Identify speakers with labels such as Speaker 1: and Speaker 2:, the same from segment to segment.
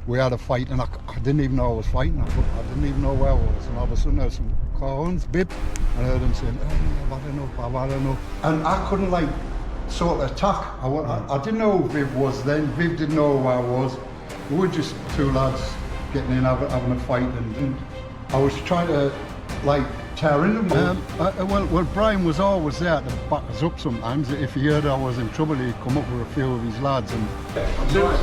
Speaker 1: we had a fight, and I didn't even know I was fighting. I didn't even know where I was, and all of a sudden there's some horns, bip, and I heard him saying, I've had enough, and I couldn't like sort of attack. I didn't know who Viv was then. Viv didn't know who I was. We were just two lads getting in, having a fight, and I was trying to like tear into them. Well, Brian was always there to back us up sometimes. If he heard I was in trouble, he'd come up with a few of his lads and...
Speaker 2: Lovely.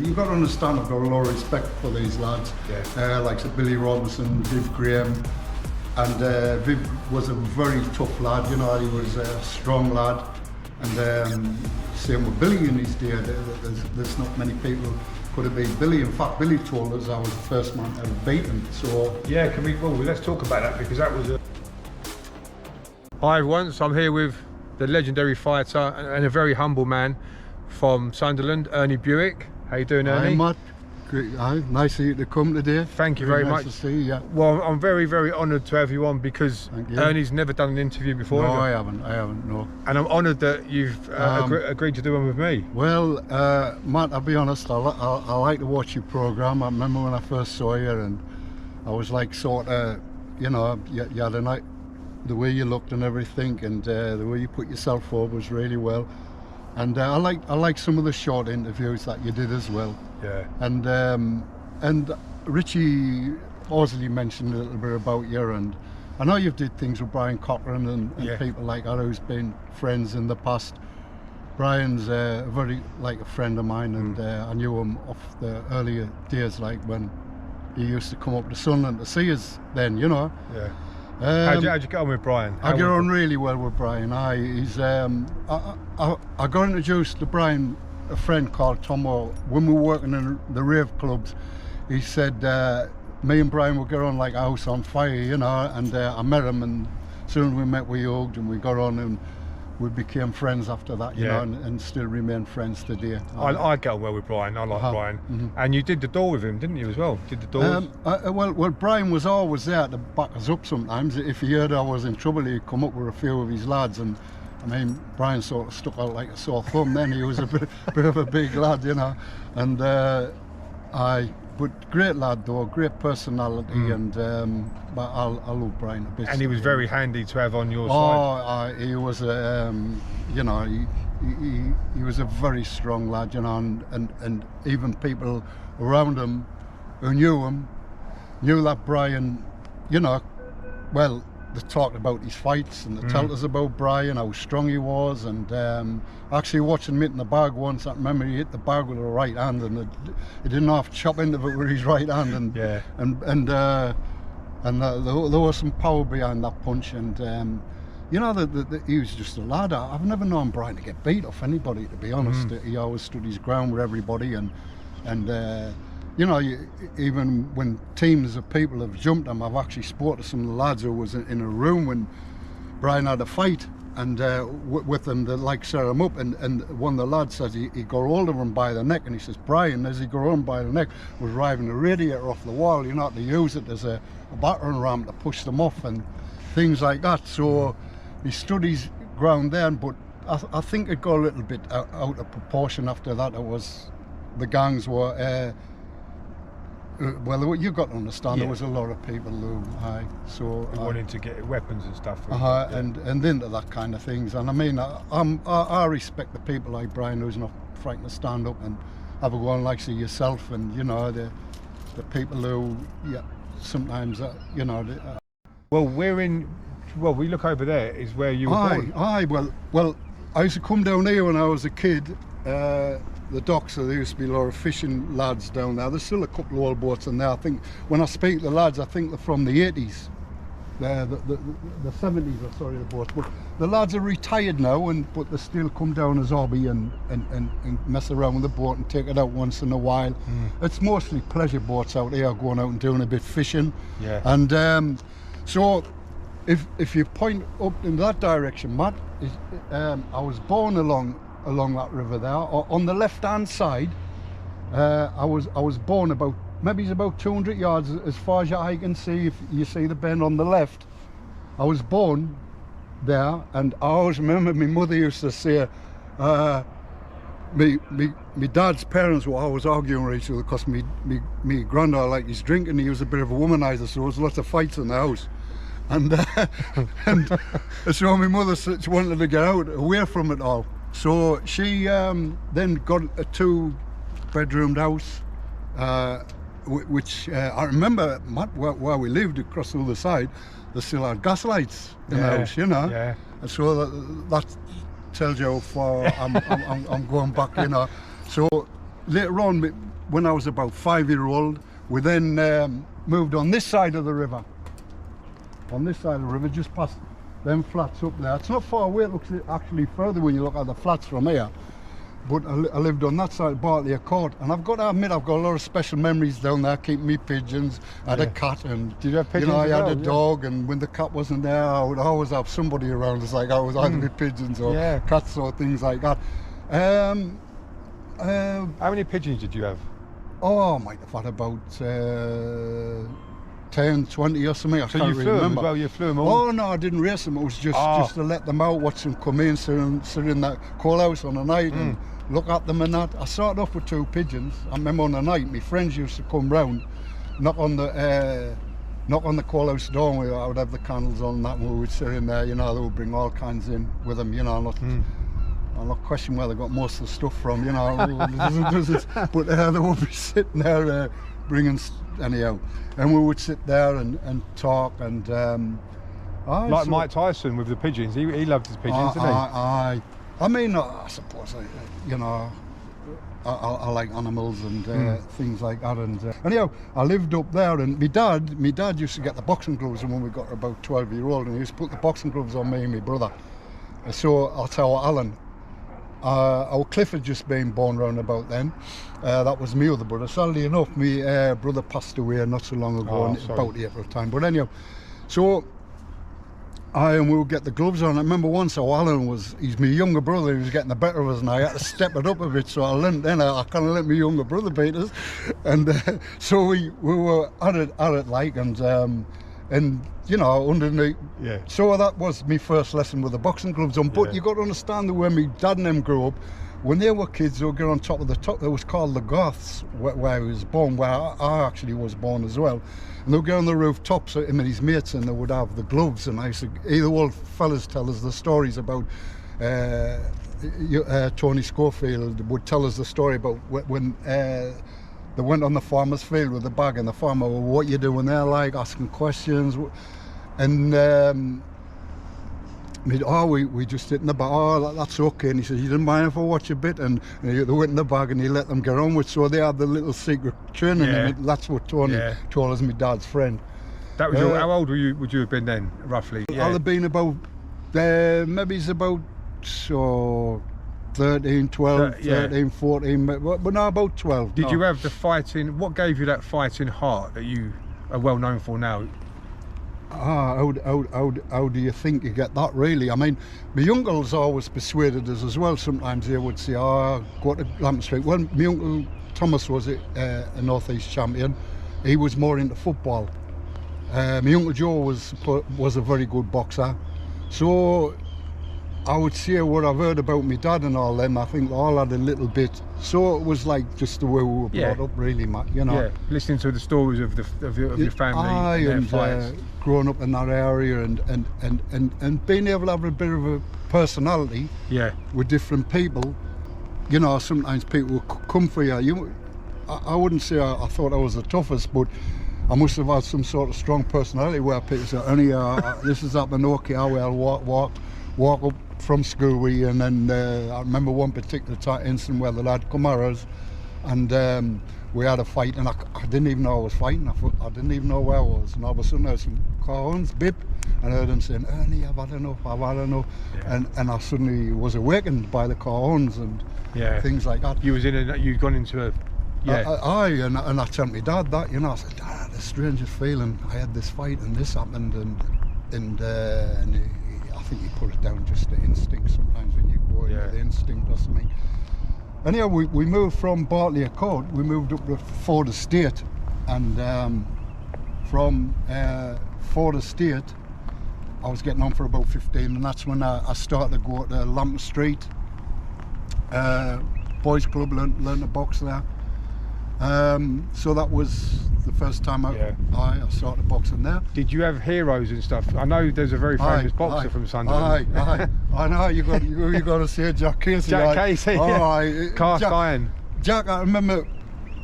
Speaker 1: You've got to understand, I've got a lot of respect for these lads, like Billy Robinson, Viv Graham, and Viv was a very tough lad, you know, he was a strong lad, and same with Billy in his day. There's not many people could have beat Billy. In fact, Billy told us I was the first man to ever beat him, so...
Speaker 2: Yeah, let's talk about that, because that was a... Hi everyone, so I'm here with the legendary fighter and a very humble man from Sunderland, Ernie Bewick. How you doing, Ernie?
Speaker 1: Hi, Matt. Great. Hi. Nice of you to come today.
Speaker 2: Thank you very much.
Speaker 1: Nice to see you. Yeah.
Speaker 2: Well, I'm very, very honoured to have you on, because Ernie's never done an interview before.
Speaker 1: No, I haven't, no.
Speaker 2: And I'm honoured that you've agreed to do one with me.
Speaker 1: Well, Matt, I'll be honest, I like to watch your programme. I remember when I first saw you, and I was like sort of, you know, you had a night, the way you looked and everything, and the way you put yourself forward was really well. And I like some of the short interviews that you did as well.
Speaker 2: Yeah.
Speaker 1: And Richie Horsley mentioned a little bit about you, and I know you've did things with Brian Cochran and people like that who's been friends in the past. Brian's very like a friend of mine, and I knew him off the earlier days, like when he used to come up to Sunderland to see us then, you know.
Speaker 2: Yeah. How'd you get on with Brian?
Speaker 1: I get on really well with Brian. He's I got introduced to Brian, a friend called Tomo, when we were working in the rave clubs. He said me and Brian would get on like a house on fire, you know, and I met him, and soon we met, we hugged, and we got on, and we became friends after that, you know, and still remain friends today.
Speaker 2: I get on well with Brian. I like Brian. And you did the door with him, didn't you, as well? Did the doors?
Speaker 1: Well, Brian was always there to back us up sometimes. If he heard I was in trouble, he'd come up with a few of his lads, and I mean, Brian sort of stuck out like a sore thumb then. He was a bit of a big lad, you know, and but great lad though, great personality, and but I love Brian a bit.
Speaker 2: And he was very handy to have on your side.
Speaker 1: He was you know, he was a very strong lad, you know, and even people around him who knew that Brian, you know, well, they talked about his fights, and they told us about Brian, how strong he was, and actually watching him hit in the bag once, I remember he hit the bag with a right hand, and he didn't have to chop into it with his right hand, and there was some power behind that punch, and you know, he was just a lad. I've never known Brian to get beat off anybody, to be honest. He always stood his ground with everybody, and you know, even when teams of people have jumped him, I've actually spoke to some of the lads who was in a room when Brian had a fight, and with them, they like set him up, and one of the lads says he got hold of him by the neck, and he says, Brian, as he got him by the neck, was driving a radiator off the wall, you know, to use it as a battering ram to push them off and things like that. So he stood his ground then, but I think it got a little bit out of proportion after that. It was, the gangs were, well, you've got to understand, there was a lot of people who
Speaker 2: wanted to get weapons and stuff.
Speaker 1: And into that kind of things. And I mean, I respect the people like Brian who's not frightened to stand up and have a go on like yourself, and you know, the people who sometimes you know.
Speaker 2: Well, we look over there is where you were born.
Speaker 1: Well, I used to come down here when I was a kid. The docks, there used to be a lot of fishing lads down there. There's still a couple of old boats in there. I think when I speak to the lads, I think they're from the 80s. The 70s, sorry, the boats. But the lads are retired now, but they still come down as hobby and mess around with the boat and take it out once in a while. It's mostly pleasure boats out here, going out and doing a bit fishing.
Speaker 2: Yeah.
Speaker 1: And so if you point up in that direction, Matt, I was born along that river there. On the left hand side, I was born about, maybe it's about 200 yards as far as your eye can see. If you see the bend on the left, I was born there, and I always remember my mother used to say, my dad's parents were always arguing with each other because me granddad liked his drinking. He was a bit of a womanizer, so there was lots of fights in the house. And and so my mother she wanted to get out, away from it all. So she then got a 2-bedroomed house, which I remember where we lived across the other side. They still had gas lights in the house, you know.
Speaker 2: Yeah.
Speaker 1: And so that tells you how far I'm going back, you know. So later on, when I was about 5-year-old, we then moved on this side of the river. On this side of the river, just past them flats up there. It's not far away, it looks actually further when you look at the flats from here. But I lived on that side of Bartley Court, and I've got to admit, I've got a lot of special memories down there, keeping me pigeons. I had a cat, and
Speaker 2: did you have pigeons?
Speaker 1: You know, I had a dog, and when the cat wasn't there, I would always have somebody around. It's like I was either pigeons or cats or things like that.
Speaker 2: How many pigeons did you have?
Speaker 1: Oh, I might have had about 10, 20 or something. I can't really remember.
Speaker 2: Them as well? You flew them all?
Speaker 1: Oh no, I didn't race them. It was just to let them out, watch them come in, sit in that call house on the night and look at them and that. I started off with 2 pigeons. I remember on the night, my friends used to come round, knock on the call house door, and I would have the candles on that, and we would sit in there. You know, they would bring all kinds in with them. You know, I'm not questioning where they got most of the stuff from. You know, but they would be sitting there bringing anyhow, and we would sit there and talk and.
Speaker 2: Like Mike Tyson with the pigeons, he loved his pigeons, didn't he?
Speaker 1: I mean, I suppose, you know, I like animals and things like that. And anyhow, I lived up there, and my dad used to get the boxing gloves when we got about 12-year-old, and he used to put the boxing gloves on me and my brother. So I'll tell Alan, our Cliff had just been born round about then. That was my other brother. Sadly enough, my brother passed away not so long ago, about April time. But anyhow, so we would get the gloves on. I remember once Alan he's my younger brother, he was getting the better of us, and I had to step it up a bit, so I kind of let my younger brother beat us. And so we were at it like, and you know, underneath. Yeah. So that was my first lesson with the boxing gloves on. But you got to understand that when my dad and them grew up, when they were kids, they would get on top of the top. It was called the Goths, where he was born, where I actually was born as well. And they would get on the rooftops, him and his mates, and they would have the gloves. And I used to, the old fellas tell us the stories about Tony Schofield would tell us the story about when they went on the farmer's field with the bag, and the farmer, well, what you doing there, like, asking questions. And we just sit in the bag. Oh, that's okay. And he said, you didn't mind if I watch a bit? And they went in the bag, and he let them get on with. So they had the little secret training, and that's what Tony told us, my dad's friend.
Speaker 2: That was how old would you have been then, roughly?
Speaker 1: I'll have been about maybe it's about 13, 12, 13, 14, but no, about 12.
Speaker 2: Did you have the fighting? What gave you that fighting heart that you are well known for now?
Speaker 1: How do you think you get that, really? I mean, my uncles always persuaded us as well. Sometimes they would say, go to Lamp Street. Well, my uncle Thomas was a North East champion. He was more into football. My uncle Joe was a very good boxer. So I would say what I've heard about my dad and all them, I think they all had a little bit. So it was like just the way we were brought up, really, Matt, you know.
Speaker 2: Yeah, listening to the stories of your family and their fights.
Speaker 1: Growing up in that area and being able to have a bit of a personality with different people. You know, sometimes people will come for you. I wouldn't say I thought I was the toughest, but I must have had some sort of strong personality where people say, Ernie, this is happening, okay, I will walk up from school with you. And then I remember one particular incident where the lad come at us, and we had a fight, and I didn't even know I was fighting. I didn't even know where I was, and all of a sudden I heard some car horns bip, and I heard him saying, Ernie, I've had enough. And I suddenly was awakened by the car horns and things like that.
Speaker 2: You'd gone into a
Speaker 1: and I told my dad that, you know. I said, Dad, the strangest feeling, I had this fight and this happened, and I think he put it down just to instinct sometimes when you go into the instinct or something. Anyhow, we moved from Bartley Court, we moved up to Ford Estate, and from Ford Estate I was getting on for about 15, and that's when I started to go to Lambton Street Boys Club, learned to box there. So that was the first time I started boxing there.
Speaker 2: Did you have heroes and stuff? I know there's a very famous boxer from Sunderland.
Speaker 1: I know, you got to say Jack Casey.
Speaker 2: Jack Casey, cast iron.
Speaker 1: Jack, I remember,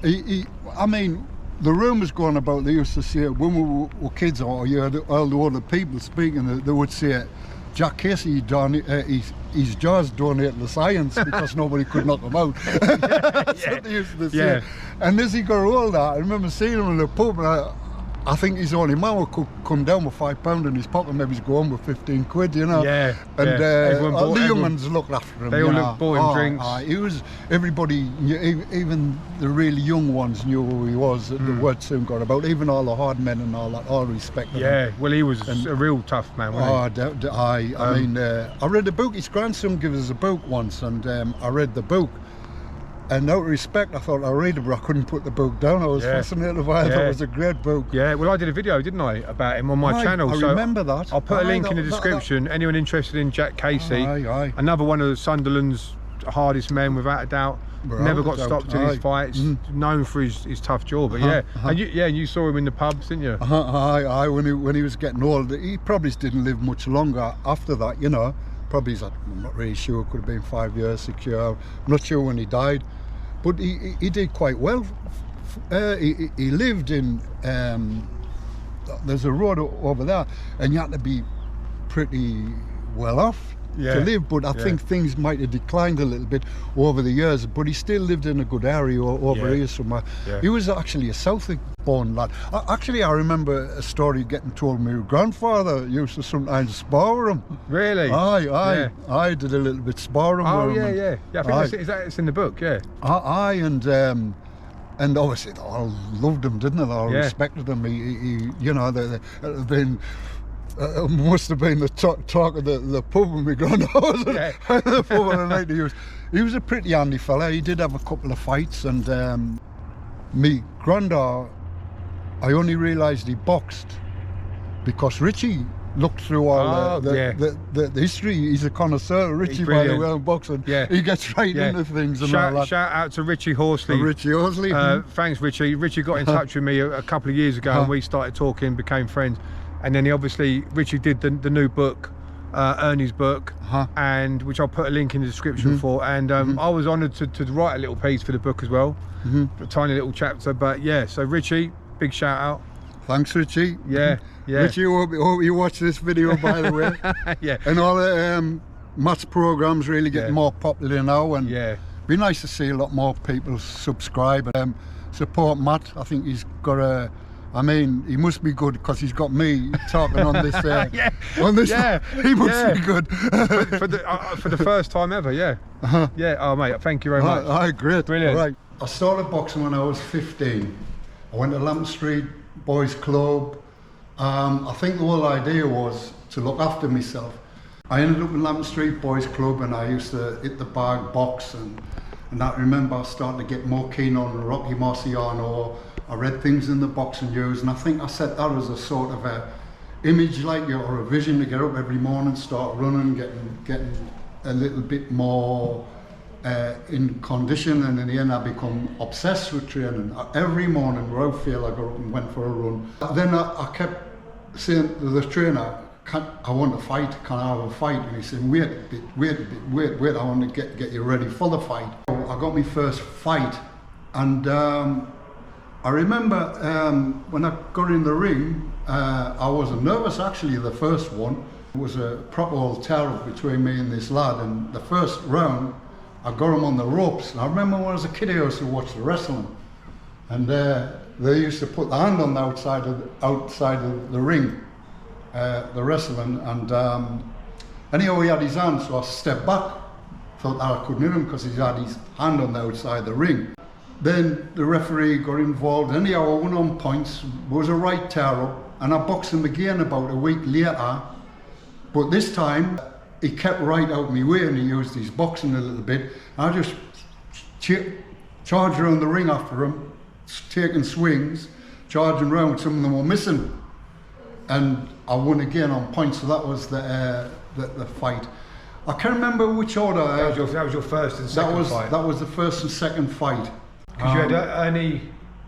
Speaker 1: I mean, the rumours going about, they used to say, when we were kids, or you heard all the older people speaking, they would say, Jack Casey, his jaws donated to science because nobody could knock him out. That's what they used to say. And as he got older, I remember seeing him in the pub, and I think his only man could come down with £5 in his pocket, maybe he's going with 15 quid, you know. And the young ones looked after him.
Speaker 2: They all bought him drinks.
Speaker 1: He was, everybody, even the really young ones knew who he was. The word soon got about. Even all the hard men and all that, all respected him.
Speaker 2: Well, he was a real tough man, wasn't he?
Speaker 1: I mean, I read a book. His grandson gave us a book once, and I read the book. And out of respect, I thought I'd read it, but I couldn't put the book down. I was fascinated by it. I thought it was a great book. Well,
Speaker 2: I did a video, didn't I, about him on my channel.
Speaker 1: I remember that.
Speaker 2: I'll put a link in the description. Anyone interested in Jack Casey, another one of Sunderland's hardest men, without a doubt. Never got stopped in his fights. Known for his tough jaw. But and you saw him in the pubs, didn't you?
Speaker 1: When he was getting old, he probably didn't live much longer after that. You know, probably I'm not really sure. Could have been 5 years, 6 years. I'm not sure when he died. But he did quite well. He lived in, there's a road over there, and you had to be pretty well off to live, but I think things might have declined a little bit over the years, but he still lived in a good area over here somewhere. He was actually a Southwick-born lad. Actually, I remember a story getting told me. My grandfather used to sometimes spar with him.
Speaker 2: Really?
Speaker 1: I did a little bit sparring with him.
Speaker 2: I think it's in the book,
Speaker 1: and obviously they all loved him, didn't they? They all respected him. He you know, must have been the talk of the pub when my granddad was at the pub on the night. He was a pretty handy fella. He did have a couple of fights, and me granddad, I only realised he boxed because Richie looked through all the history. He's a connoisseur, Richie, by the way, in boxing. He gets right into things and all that.
Speaker 2: Shout out to Richie Horsley. Thanks, Richie. Richie got in touch with me a couple of years ago, and we started talking, became friends. And then Richie did the new book, Ernie's book, and which I'll put a link in the description for. And I was honoured to write a little piece for the book as well, a tiny little chapter. But so Richie, big shout out.
Speaker 1: Thanks, Richie. Richie, hope you watch this video, by the way. And all the Matt's program's really getting more popular now, and be nice to see a lot more people subscribe and support Matt. I think he's got I mean, he must be good because he's got me talking on this. He must be good
Speaker 2: for the first time ever. Oh mate, thank you very much.
Speaker 1: Great,
Speaker 2: brilliant.
Speaker 1: Right. I started boxing when I was 15. I went to Lambton Street Boys Club. I think the whole idea was to look after myself. I ended up in Lambton Street Boys Club, and I used to hit the bag, box, and I remember I started to get more keen on Rocky Marciano. I read things in the boxing news, and I think I set that as a sort of a image, or a vision, to get up every morning, start running, getting a little bit more in condition, and in the end I become obsessed with training. Every morning without fail I got up and went for a run. Then I kept saying to the trainer, I want to fight, can I have a fight? And he said, wait a bit, I want to get you ready for the fight. I got my first fight, and I remember when I got in the ring, I wasn't nervous actually, the first one. It was a proper old tear-up between me and this lad, and the first round I got him on the ropes. And I remember when I was a kid I used to watch the wrestling, and they used to put the hand on the outside of the ring, the wrestling, and anyhow he had his hand, so I stepped back, thought that I couldn't hit him because he had his hand on the outside of the ring. Then the referee got involved. Anyhow, I went on points. It was a right tear-up, and I boxed him again about a week later. But this time, he kept right out my way, and he used his boxing a little bit. I just charged around the ring after him, taking swings, charging round. Some of them were missing, and I won again on points. So that was the fight. I can't remember which order.
Speaker 2: That was your first and second fight.
Speaker 1: That was the first and second fight.
Speaker 2: Because you had Ernie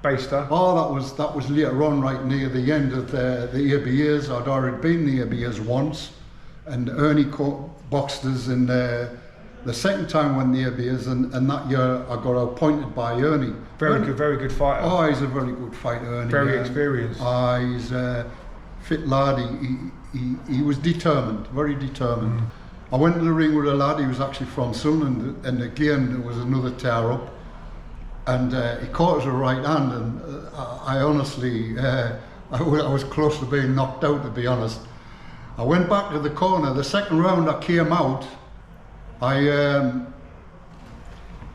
Speaker 2: Bewick.
Speaker 1: Oh, that was later on, right near the end of the ABAs. I'd already been the ABAs once, and Ernie boxed us in the second time when the ABAs, and that year I got appointed by Ernie.
Speaker 2: Very good fighter.
Speaker 1: Oh, he's a very good fighter, Ernie.
Speaker 2: Very experienced.
Speaker 1: He's a fit lad. He was determined, very determined. I went to the ring with a lad. He was actually from Sunderland, and again there was another tear up. And he caught us a right hand, and I honestly, I was close to being knocked out, to be honest. I went back to the corner. The second round I came out, I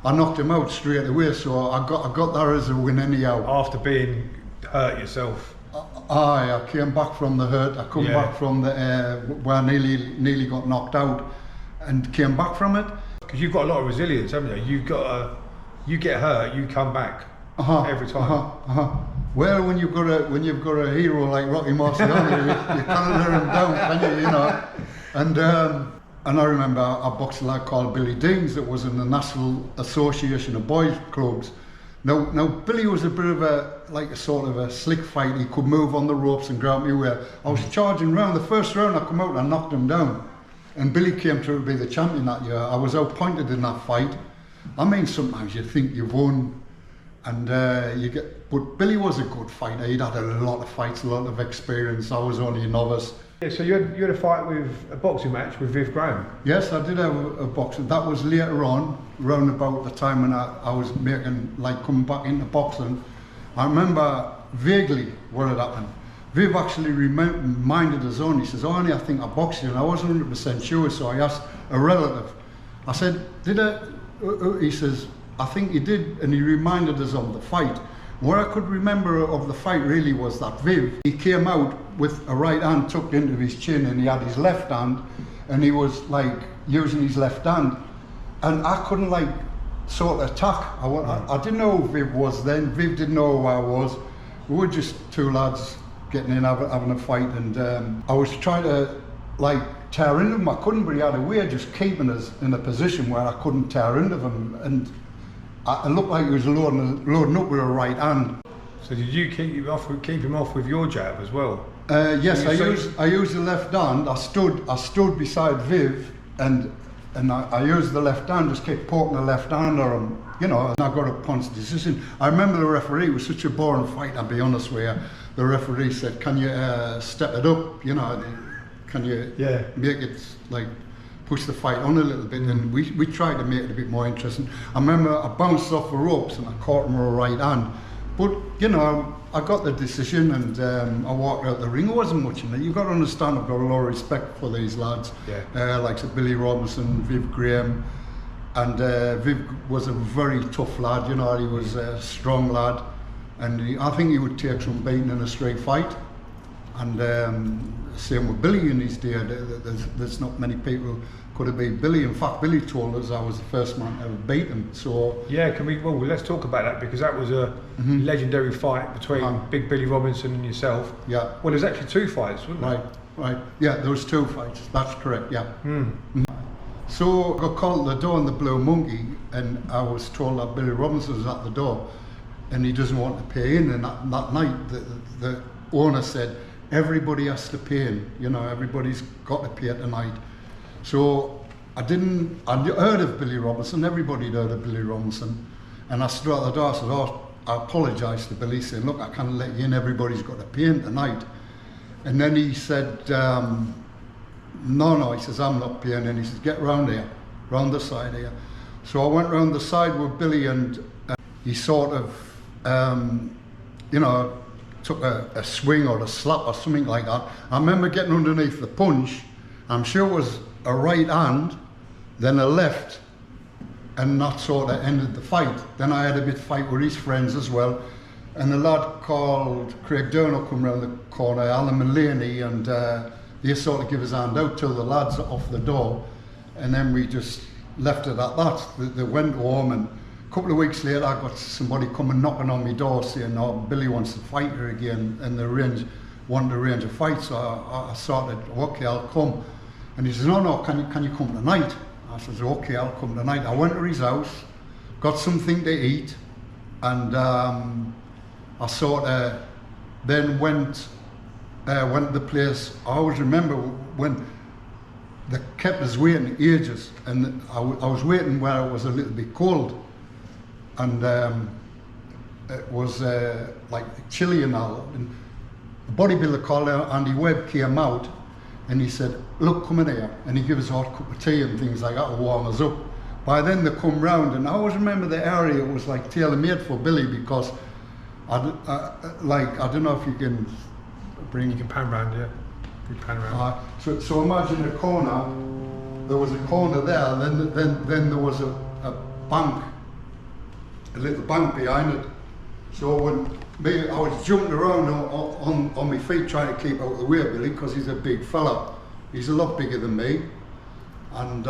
Speaker 1: knocked him out straight away, so I got that as a win anyhow.
Speaker 2: After being hurt yourself?
Speaker 1: I came back from the hurt. I come back from the where I nearly got knocked out, and came back from it.
Speaker 2: Because you've got a lot of resilience, haven't you? You get hurt, you come back every time.
Speaker 1: Well, when you've got a hero like Rocky Marciano, you can't let him down, can you? You know. And I remember I boxed a lad called Billy Deans that was in the National Association of Boys Clubs. Now Billy was a bit of a sort of a slick fight. He could move on the ropes and grab me where I was charging round. The first round I come out and I knocked him down, and Billy came to be the champion that year. I was outpointed in that fight. I mean, sometimes you think you've won, and but Billy was a good fighter. He'd had a lot of fights, a lot of experience. I was only a novice.
Speaker 2: Yeah, so you had a boxing match with Viv Graham?
Speaker 1: Yes, I did have a boxing. That was later on, round about the time when I was coming back into boxing. I remember vaguely what had happened. Viv actually reminded us on. He says, "Ernie, I think I boxed you," and I wasn't 100% sure, so I asked a relative. I said, "Did I?" He says, "I think you did," and he reminded us of the fight. What I could remember of the fight really was that Viv, he came out with a right hand tucked into his chin, and he had his left hand, and he was like using his left hand, and I couldn't sort of attack. I didn't know who Viv was then. Viv didn't know who I was. We were just two lads getting in, having a fight, and I was trying to tear into him. I couldn't, but he had a way of just keeping us in a position where I couldn't tear into him, and it looked like he was loading up with a right hand.
Speaker 2: So did you keep him off with your jab as well?
Speaker 1: Yes, I used the left hand. I stood beside Viv, and I used the left hand, just kept poking the left hand at him, you know, and I got a punch decision. I remember the referee, it was such a boring fight, I'll be honest with you. The referee said, "Can you step it up, you know, can you make it push the fight on a little bit?" And we tried to make it a bit more interesting. I remember I bounced off the ropes and I caught him with a right hand. But, you know, I got the decision, and I walked out the ring. It wasn't much in it. You've got to understand, I've got a lot of respect for these lads. Like Billy Robinson, Viv Graham. And Viv was a very tough lad, you know, he was a strong lad. And I think he would take some beating in a straight fight. And same with Billy in his day. There's not many people could have beat Billy. In fact, Billy told us I was the first man to ever beat him. So
Speaker 2: yeah, well, let's talk about that, because that was a legendary fight between Big Billy Robinson and yourself.
Speaker 1: Yeah.
Speaker 2: Well, there's actually two fights, wasn't there?
Speaker 1: Right. Yeah, there was two fights. That's correct. Yeah. So I got called at the door in the Blue Monkey, and I was told that Billy Robinson was at the door, and he doesn't want to pay in. And that night, the owner said, "Everybody has to pay in, you know, everybody's got to pay tonight." So I heard of Billy Robinson, everybody had heard of Billy Robinson, and I stood at the door. I said, I apologised to Billy, saying, "Look, I can't let you in, everybody's got to pay in tonight." And then he said, no, he says, "I'm not paying," and he says, "Get round here, round the side here." So I went round the side with Billy, and he sort of, you know, took a swing or a slap or something like that. I remember getting underneath the punch. I'm sure it was a right hand, then a left, and that sort of ended the fight. Then I had a bit fight with his friends as well, and a lad called Craig Durno come round the corner, Alan and LENNY, and they sort of give his hand out till the lads are off the door, and then we just left it at that. They went home, and A couple of weeks later, I got somebody coming knocking on my door saying, "Oh, Billy wants to fight her again," and wanted to arrange a fight. So I started, "Okay, I'll come." And he says, "No, can you come tonight?" I says, "Okay, I'll come tonight." I went to his house, got something to eat, and I sort of then went to the place. I always remember when they kept us waiting ages, and I was waiting where it was a little bit cold, and it was like chilly and all. And the bodybuilder called out, Andy Webb came out, and he said, "Look, come in here," and he gave us a hot cup of tea and things like that to warm us up. By then they come round, and I always remember the area was like tailor-made for Billy, because I don't know if you can bring.
Speaker 2: You can pan round, yeah. You pan round.
Speaker 1: So imagine a corner. There was a corner there. Then there was a bank, a little bank behind it. So I was jumping around on my feet trying to keep out of the way, Billy, because he's a big fella. He's a lot bigger than me, and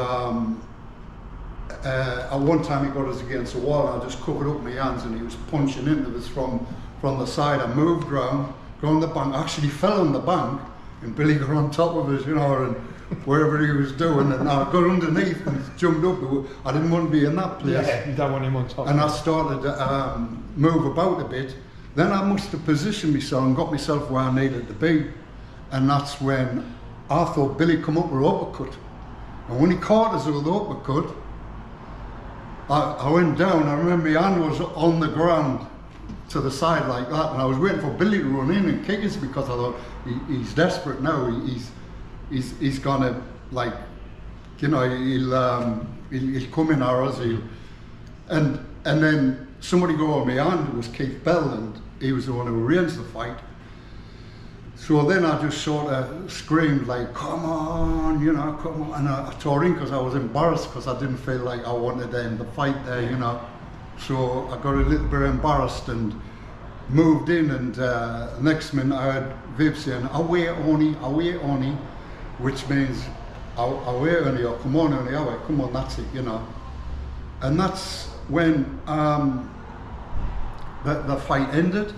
Speaker 1: at one time he got us against the wall, and I just covered up my hands, and he was punching into us from the side. I moved round, got on the bank, actually fell on the bank, and Billy got on top of us, and wherever he was doing, and I got underneath and jumped up. I didn't want to be in that place.
Speaker 2: Yeah, you don't want him on top.
Speaker 1: And I started to move about a bit. Then I must have positioned myself and got myself where I needed to be, and that's when I thought Billy come up with an uppercut. And when he caught us with the uppercut, I went down. I remember my hand was on the ground to the side like that, and I was waiting for Billy to run in and kick us, because I thought he's desperate now. He's gonna, like, he'll come in our us. And then somebody go on my hand. It was Keith Bell, and he was the one who arranged the fight. So then I just sort of screamed like, "Come on, come on." And I tore in because I was embarrassed, because I didn't feel like I wanted to end the fight there, So I got a little bit embarrassed and moved in, and next minute I heard Viv saying, "Away, Ernie," which means, "Away, Ernie," or "Come on, Ernie, away, come on," that's it, And that's when the fight ended,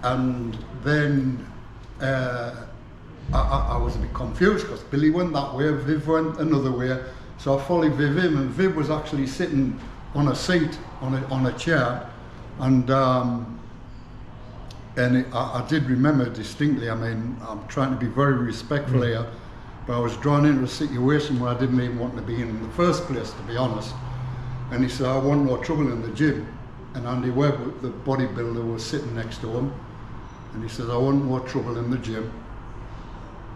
Speaker 1: and then I was a bit confused, because Billy went that way, Viv went another way, so I followed Viv in, and Viv was actually sitting on a seat, on a chair, and I did remember distinctly. I mean, I'm trying to be very respectful here, but I was drawn into a situation where I didn't even want to be in the first place, to be honest. And he said, "I want no trouble in the gym," and Andy Webb, the bodybuilder, was sitting next to him. And he says, "I want more trouble in the gym."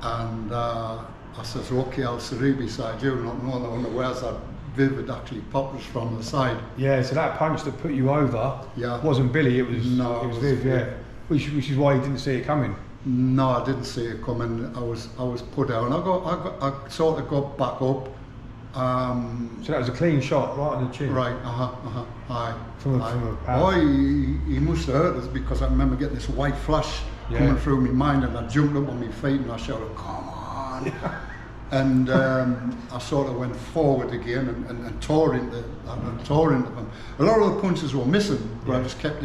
Speaker 1: And I says, "Okay, I'll sit beside you," not knowing unawares that Viv had actually popped us from the side.
Speaker 2: Yeah, so that punch that put you over wasn't Billy, it was Viv, yeah. Which is why you didn't see it coming.
Speaker 1: No, I didn't see it coming. I was put down. I sort of got back up.
Speaker 2: So that was a clean shot right on the chin.
Speaker 1: Right, aye.
Speaker 2: From a
Speaker 1: he must have hurt us, because I remember getting this white flash coming through my mind, and I jumped up on my feet and I shouted, "Come on!" And I sort of went forward again and tore into them. A lot of the punches were missing, but I just kept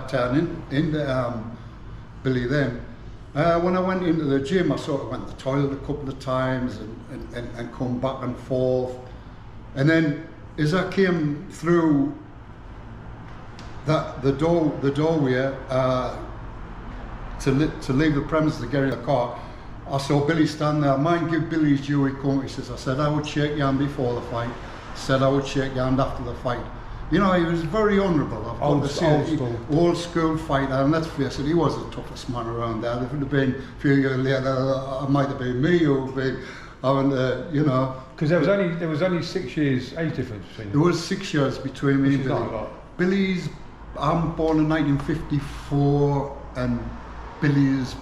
Speaker 1: turning into Billy then. When I went into the gym, I sort of went to the toilet a couple of times and come back and forth. And then as I came through the doorway to leave the premises to get in the car, I saw Billy stand there. "Mind, give Billy his due," he come. He says, "I said I would shake your hand before the fight. Said I would shake your hand after the fight." He was very honourable. Old school fighter, and let's face it, he was the toughest man around there. If it had been a few years later, it might have been me who would be having
Speaker 2: Because there was only 6 years age difference between them.
Speaker 1: There was 6 years between me and Billy.
Speaker 2: Not a lot.
Speaker 1: I'm born in 1954, and Billy's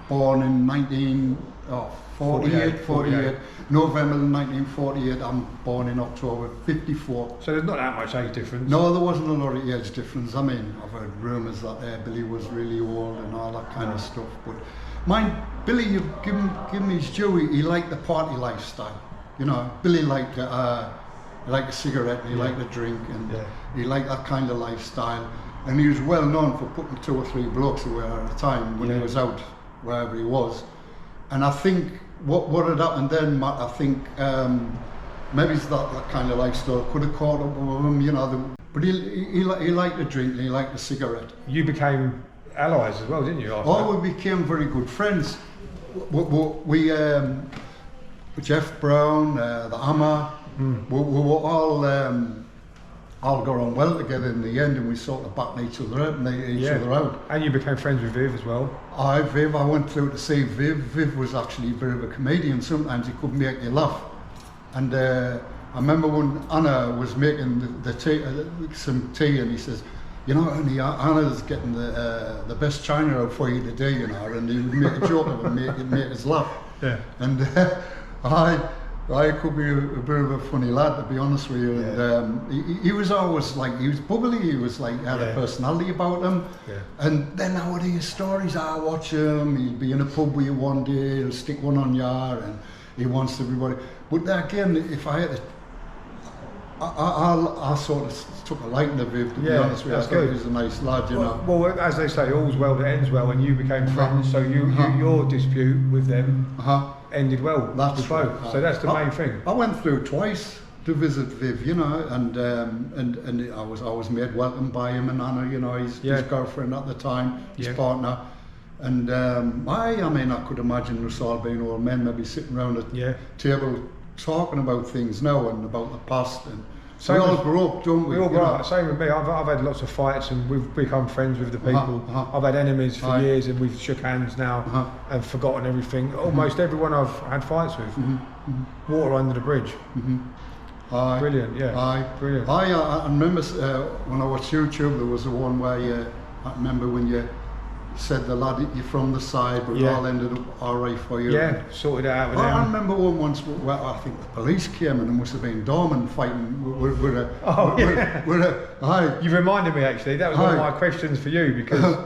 Speaker 1: born in 1948. November 1948. I'm born in October 54.
Speaker 2: So there's not that much age difference.
Speaker 1: No, there wasn't a lot of age difference. I mean, I've heard rumours that Billy was really old and all that kind of stuff. But Billy, you give him his due. He liked the party lifestyle. Billy liked he liked a cigarette, and he liked a drink, and
Speaker 2: Yeah.
Speaker 1: he liked that kind of lifestyle. And he was well known for putting 2 or 3 blokes away at a time when he was out wherever he was. And I think what had happened then, Matt, I think maybe it's that kind of lifestyle could have caught up with him, you know. But he liked the drink and he liked the cigarette.
Speaker 2: You became allies as well, didn't you? After that?
Speaker 1: We became very good friends. We Jeff Brown, the Hammer, we were all got on well together in the end, and we sort of backed each other up and each other out. And
Speaker 2: you became friends with Viv as well?
Speaker 1: Viv, I went through to see Viv. Viv was actually a bit of a comedian. Sometimes he could make you laugh. And I remember when Anna was making the tea, some tea, and he says, you know, Anna's getting the best china out for you today, you know, and he would make a joke of it and make us laugh.
Speaker 2: Yeah.
Speaker 1: And I could be a bit of a funny lad, to be honest with you. And he was always like, he was bubbly, he was like, had a personality about him. Yeah. And then I would hear stories, I watch him, he'd be in a pub with you one day, he'll stick one on you, and he wants everybody. But then again, if I had to, I sort of took a liking to Viv, to be honest with you. I thought he was a nice lad, you know.
Speaker 2: Well, as they say, all's well that ends well, and you became friends, so your dispute with them ended well.
Speaker 1: That's right.
Speaker 2: So that's the main thing.
Speaker 1: I went through twice to visit Viv, you know, and I was made welcome by him and Anna, you know, his girlfriend at the time, his partner. And I mean, I could imagine us all being old men, maybe sitting around a table talking about things now and about the past. And so we all grew up, don't we?
Speaker 2: We all grew up. Same with me. I've had lots of fights and we've become friends with the people. I've had enemies for years and we've shook hands now and forgotten everything. Almost everyone I've had fights with. Water under the bridge. Brilliant, brilliant.
Speaker 1: I remember when I watched YouTube, there was the one where I remember when you said the lad you're from the side, but it all ended up all right for you.
Speaker 2: Yeah, sorted it out with them.
Speaker 1: I remember one once where I think the police came and there must have been Dorman fighting with a...
Speaker 2: You reminded me actually, that was one of my questions for you, because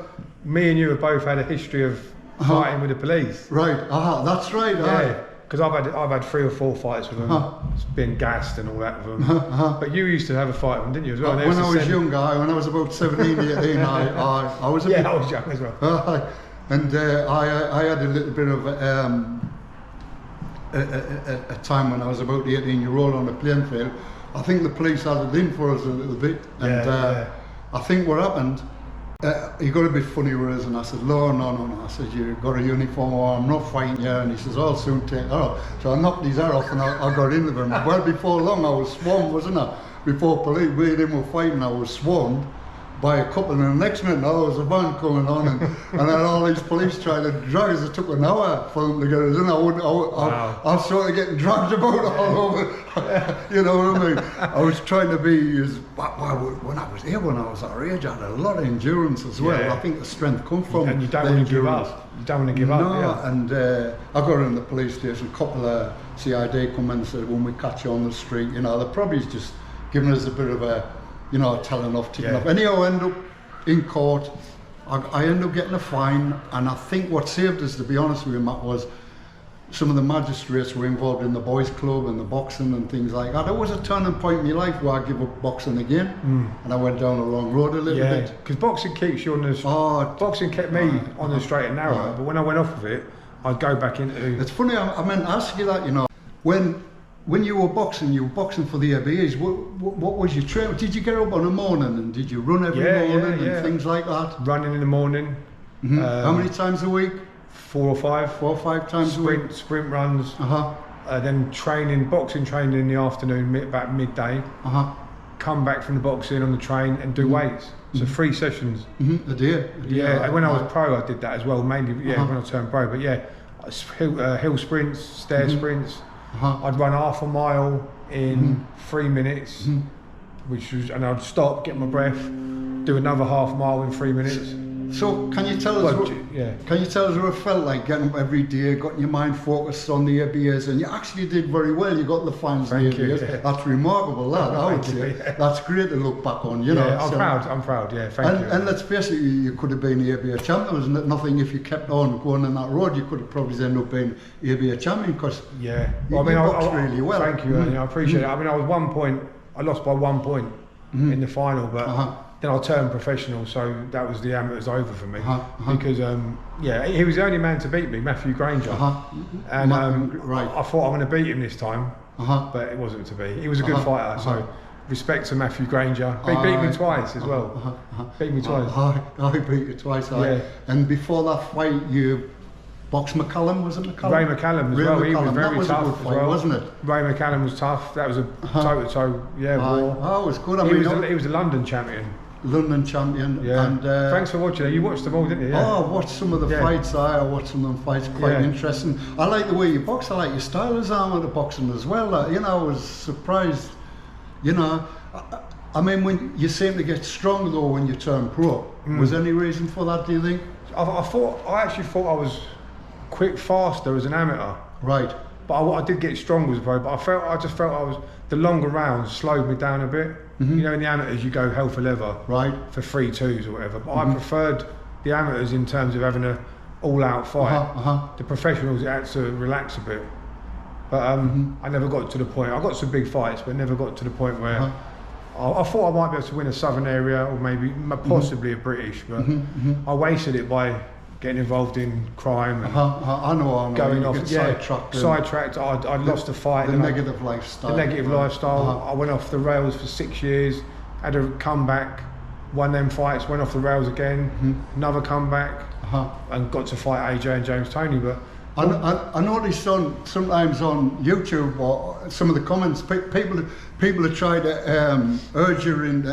Speaker 2: me and you have both had a history of fighting with the police.
Speaker 1: Right, that's right.
Speaker 2: Yeah, because I've had 3 or 4 fights with them, been gassed and all that with them. But you used to have a fight with them, didn't you, as well?
Speaker 1: When I was young, when I was about 17, 18, I was a bit...
Speaker 2: I was young as well.
Speaker 1: And I had a little bit of a time when I was about 18-year-old on the playing field. I think the police had it in for us a little bit. And I think what happened, he got a bit funny with us, and I said, no. I said, you've got a uniform on, I'm not fighting you. And he says, I'll soon take that off. So I knocked his hair off and I got into him. Well, before long I was swarmed, wasn't I? Before police, we and him were fighting, I was swarmed by a couple, and the next minute there was a van coming on, and then all these police trying to drag us. It took an hour for them to get us in. I was sort of getting dragged about all over, you know what I mean? I was trying to be when I was our age, I had a lot of endurance as well. I think the strength comes from
Speaker 2: and you don't want to give up. You don't want to give up.
Speaker 1: And I got in the police station, a couple of CID come in and said, when we catch you on the street, you know, they're probably just giving us a bit of a, you know, telling off, ticking off. Anyhow, I end up in court. I end up getting a fine, and I think what saved us, to be honest with you, Matt, was some of the magistrates were involved in the boys' club and the boxing and things like that. It was a turning point in my life where I gave up boxing again, and I went down a long road a little bit.
Speaker 2: Because boxing keeps you on the... boxing kept me on the straight and narrow, but when I went off of it, I'd go back into...
Speaker 1: It's funny, I meant to ask you that, you know, when you were boxing for the ABAs, what was your training? Did you get up on a morning and did you run every morning and things like that?
Speaker 2: Running in the morning.
Speaker 1: How many times a week?
Speaker 2: 4 or 5.
Speaker 1: 4 or 5 times a week?
Speaker 2: Sprint runs. Then boxing training in the afternoon, about midday. Come back from the boxing on the train and do weights. So 3 sessions.
Speaker 1: A day?
Speaker 2: Yeah, when I was pro I did that as well, mainly when I turned pro. But hill sprints, stair sprints. I'd run half a mile in 3 minutes, and I'd stop, get my breath, do another half mile in 3 minutes.
Speaker 1: So can you tell us? Can you tell us what it felt like getting up every day, got your mind focused on the ABAs, and you actually did very well. You got the finals in the ABAs. Yeah. That's remarkable. That I would say. Yeah. That's great to look back on. You know.
Speaker 2: I'm proud. I'm proud. Yeah, thank you.
Speaker 1: And let's face it, you could have been the ABA champion. Wasn't it? Nothing if you kept on going on that road, you could have probably ended up being ABA champion because
Speaker 2: you
Speaker 1: boxed really well.
Speaker 2: Thank you, Ernie. I appreciate it. I mean, I was 1 point. I lost by 1 point in the final, but. Then I turned professional, so that was the amateurs over for me because he was the only man to beat me, Matthew Granger, and I thought I'm going to beat him this time, but it wasn't to be. He was a good fighter, so respect to Matthew Granger. He beat me twice as well. Beat me twice.
Speaker 1: I beat you twice. And before that fight, you boxed McCallum, was it McCallum?
Speaker 2: Ray McCallum as well. He was very tough
Speaker 1: as well, wasn't it?
Speaker 2: Ray McCallum was tough. That was a toe-to-toe war.
Speaker 1: Oh, it was good.
Speaker 2: He was a London champion.
Speaker 1: London champion.
Speaker 2: Yeah.
Speaker 1: And
Speaker 2: thanks for watching. You watched them all, didn't you? Yeah.
Speaker 1: Oh, I watched some of the fights. I watched some of them fights. Quite interesting. I like the way you box. I like your style as arm of the boxing as well. I was surprised. I mean, when you seem to get strong though when you turn pro. Was there any reason for that? Do you think?
Speaker 2: I actually thought I was quick, faster as an amateur.
Speaker 1: Right.
Speaker 2: But I did get stronger as a pro. But I just felt the longer rounds slowed me down a bit. You know, in the amateurs you go hell for leather, right, for 3-2s or whatever. But I preferred the amateurs in terms of having an all-out fight. The professionals had to relax a bit. But I never got to the point. I got some big fights, but never got to the point where I thought I might be able to win a southern area or maybe possibly a British. But I wasted it by getting involved in crime and
Speaker 1: I know
Speaker 2: going off, sidetracked. I lost a fight.
Speaker 1: The negative lifestyle.
Speaker 2: The negative lifestyle. I went off the rails for 6 years, had a comeback, won them fights, went off the rails again, another comeback, and got to fight AJ and James Toney. But
Speaker 1: I noticed sometimes on YouTube or some of the comments, people have tried to urge you into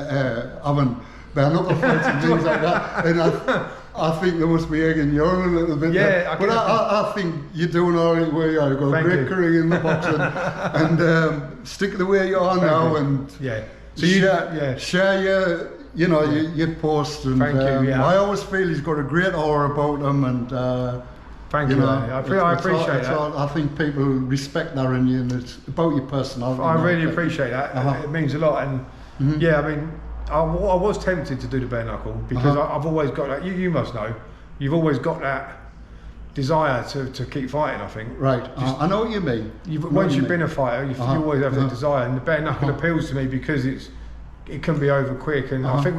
Speaker 1: having bare knuckle fights and things like that, and I think there must be egg in your own a little bit.
Speaker 2: Yeah,
Speaker 1: but I think you're doing all right where you are. You've got a great career in the boxing, and stick the way you are now, and
Speaker 2: so
Speaker 1: share your posts. And I always feel he's got a great aura about him, and
Speaker 2: thank you. I appreciate that.
Speaker 1: I think people respect that in you, and it's about your personality.
Speaker 2: I really appreciate that. It means a lot, and I mean. I was tempted to do the bare knuckle because I've always got that. You must know, you've always got that desire to keep fighting. I think. Right.
Speaker 1: I know what you mean.
Speaker 2: Once you've been a fighter, you always have the desire, and the bare knuckle appeals to me because it can be over quick. And I think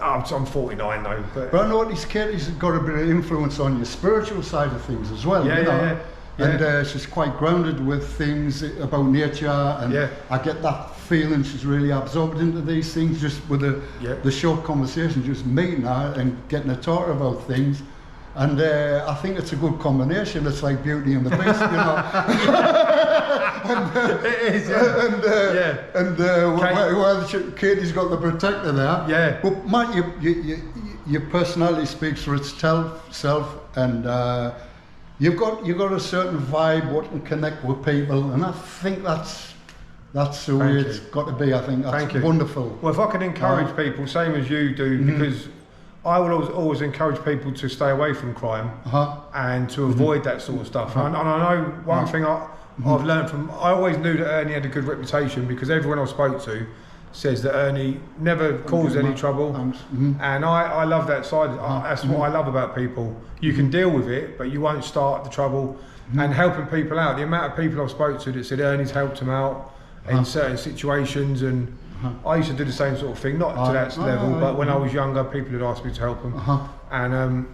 Speaker 2: I'm 49 though, but
Speaker 1: I noticed Katy's got a bit of influence on your spiritual side of things as well. And she's quite grounded with things about nature, and I get that feeling she's really absorbed into these things just with the short conversation, just meeting her and getting her talk about things. And I think it's a good combination. It's like Beauty and the Beast, you know.
Speaker 2: It is,
Speaker 1: well, Katy's got the protector there.
Speaker 2: Yeah.
Speaker 1: But Matt, your personality speaks for itself, and you've got a certain vibe, what can connect with people, and I think that's the way it's got to be. I think that's wonderful.
Speaker 2: Well, if I can encourage people, same as you do, because I will always encourage people to stay away from crime and to avoid that sort of stuff. And I know one thing I've learned from, I always knew that Ernie had a good reputation because everyone I spoke to says that Ernie never caused any trouble, and I love that side. That's what I love about people. You can deal with it, but you won't start the trouble. And helping people out, the amount of people I've spoke to that said Ernie's helped them out in certain situations, and I used to do the same sort of thing, not to that level, but when I was younger, people had asked me to help them, and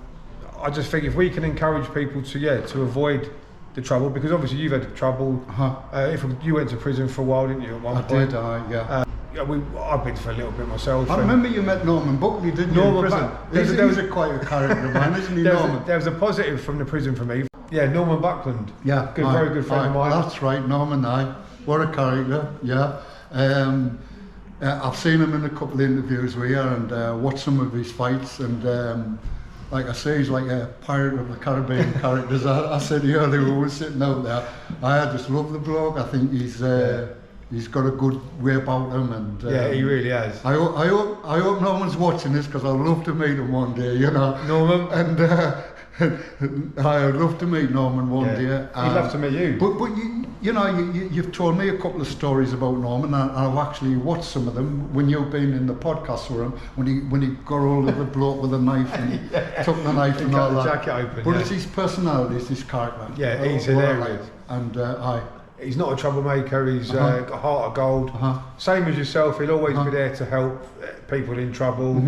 Speaker 2: I just think if we can encourage people to avoid the trouble, because obviously you've had trouble. If you went to prison for a while, didn't you? At one point?
Speaker 1: I did.
Speaker 2: I've been for a little bit myself.
Speaker 1: I remember you met Norman Buckley, didn't you? In prison. He's quite a character man, isn't he, Norman?
Speaker 2: There was a positive from the prison for me. Yeah, Norman Buckland.
Speaker 1: Yeah,
Speaker 2: very good friend of mine.
Speaker 1: That's right, Norman. What a character. Yeah. I've seen him in a couple of interviews with you and watched some of his fights, and like I say, he's like a Pirate of the Caribbean characters. I said earlier when we were sitting out there, I just love the bloke. I think he's he's got a good way about him, and
Speaker 2: yeah, he really has.
Speaker 1: I hope no one's watching this, because I'd love to meet him one day, you know.
Speaker 2: Norman?
Speaker 1: And I'd love to meet Norman one day.
Speaker 2: He'd love to meet you.
Speaker 1: But you know, you've told me a couple of stories about Norman, and I've actually watched some of them when you've been in the podcast with him, when he got hold of the bloke with a knife and took the knife and all that.
Speaker 2: Cut the jacket open.
Speaker 1: But it's his personality, it's his character.
Speaker 2: Yeah, he's hilarious.
Speaker 1: And
Speaker 2: he's not a troublemaker, he's got a heart of gold. Same as yourself, he'll always be there to help people in trouble.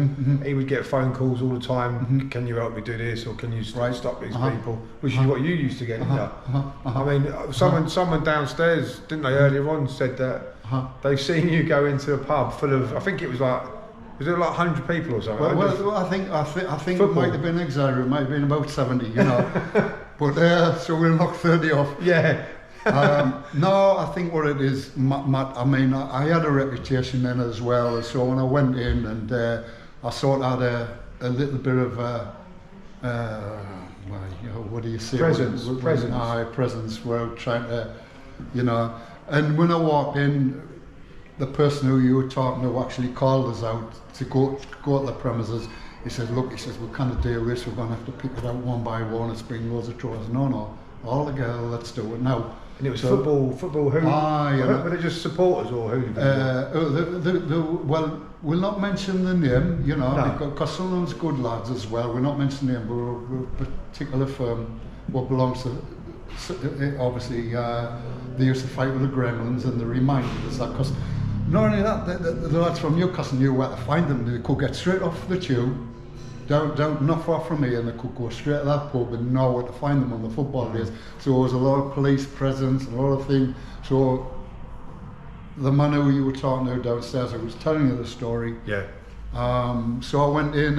Speaker 2: He would get phone calls all the time, can you help me do this, or can you stop these people, which is what you used to get. I mean, someone downstairs, didn't they, earlier on, said that they've seen you go into a pub full of, I think it was like 100 people or something?
Speaker 1: Well, I think it might have been exaggerated, it might have been about 70, you know. But so we'll knock 30 off.
Speaker 2: Yeah.
Speaker 1: No, I think what it is, Matt, I mean, I had a reputation then as well, so when I went in, and I sort of had a little bit of well, you know, what do you say?
Speaker 2: Presence.
Speaker 1: Presence, where I'm trying to, you know, and when I walked in, the person who you were talking to actually called us out to go to the premises. He said, look, he says, we can't deal with this, we're going to have to pick it out one by one, it's been loads of troubles. No, all together, let's do it now.
Speaker 2: And it was football who?
Speaker 1: Yeah.
Speaker 2: Were they just supporters, or who?
Speaker 1: Well, we'll not mention the name, you know,
Speaker 2: No.
Speaker 1: because some of them's good lads as well. We're not mentioning the name, but we're a particular firm what belongs to, obviously, they used to fight with the Gremlins, and they reminded us that, because not only that, the lads from Newcastle knew where to find them. They could get straight off the tube, down not far from here, and they could go straight to that pub and know where to find them on the football days. So there was a lot of police presence and a lot of things. So the man who you were talking to downstairs, I was telling you the story.
Speaker 2: Yeah.
Speaker 1: So I went in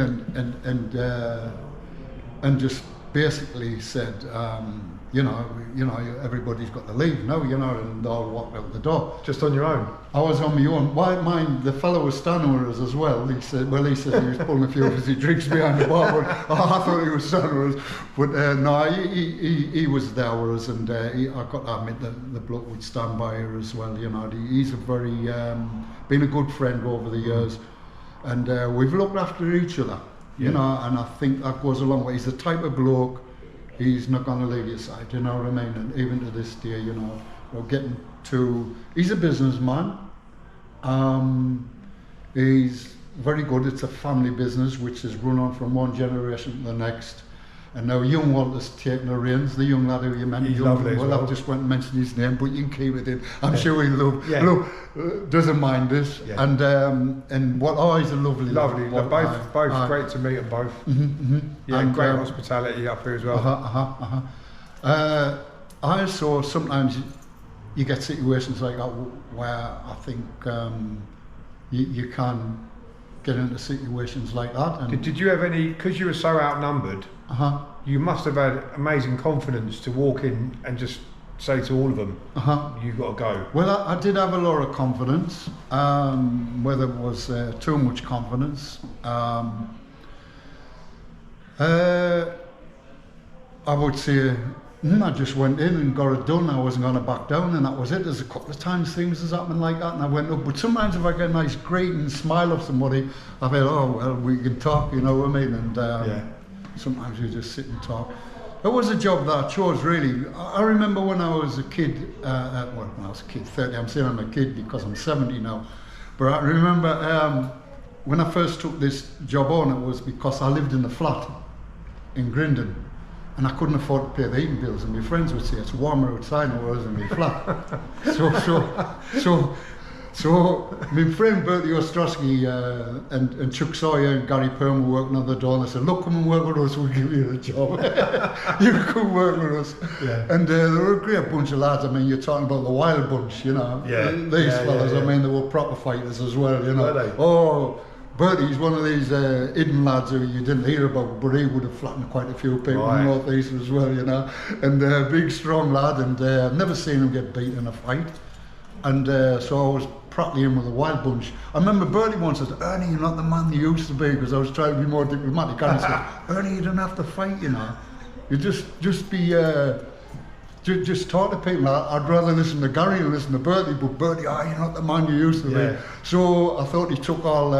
Speaker 1: and just basically said, you know, everybody's got to leave now, you know, and they all walked out the door.
Speaker 2: Just on your own?
Speaker 1: I was on my own. Why, mine, the fellow was standing with us as well. He said he was pulling a few of his drinks behind the bar. But I thought he was standing with us. But no, he was there with us, and I got to admit that the bloke would stand by her as well, you know. He's a very, been a good friend over the years, and we've looked after each other, you know, and I think that goes a long way. He's the type of bloke, he's not going to leave your side, you know what I mean? And even to this day, you know, we're getting to, he's a businessman. He's very good. It's a family business which is run on from one generation to the next. And now young Walter's taking the reins, the young lad who you mentioned.
Speaker 2: He's lovely as well.
Speaker 1: I just went and mentioned his name, but you can keep it in. I'm sure he'll doesn't mind this. Yeah. And what, he's a lovely
Speaker 2: lad. Both great to meet them both. Yeah, and great hospitality up here as well.
Speaker 1: I saw sometimes you get situations like that where I think you can get into situations like that. And
Speaker 2: did you have any, because you were so outnumbered, you must have had amazing confidence to walk in and just say to all of them, you've got to go?
Speaker 1: Well, I did have a lot of confidence, whether it was too much confidence. I would say, I just went in and got it done. I wasn't going to back down, and that was it. There's a couple of times things has happened like that, and I went up. But sometimes if I get a nice greeting, smile off somebody, I feel, oh well, we can talk, you know what I mean? And sometimes we just sit and talk. It was a job that I chose, really. I remember when I was a kid, when I was a kid, 30. I'm saying I'm a kid because I'm 70 now. But I remember when I first took this job on, it was because I lived in a flat in Grindon. And I couldn't afford to pay the heating bills, and my friends would say it's warmer outside than it was in my flat. So my friend Bertie Ostrowski and Chuck Sawyer and Gary Perm were working on the door, and they said, look, come and work with us, we'll give you the job. You can come work with us. Yeah. And they were a great bunch of lads. I mean, you're talking about the wild bunch, you know. These fellas, I mean, they were proper fighters as well, you know.
Speaker 2: Were they?
Speaker 1: Bertie's one of these hidden lads who you didn't hear about, but he would have flattened quite a few people in the North East as well, you know. And big, strong lad, and I've never seen him get beat in a fight. And so I was practically in with a wild bunch. I remember Bertie once said, Ernie, you're not the man you used to be, because I was trying to be more diplomatic. And he said, Ernie, you don't have to fight, you know. You just be just talk to people. I'd rather listen to Gary than listen to Bertie, but Bertie, you're not the man you used to be. So I thought he took all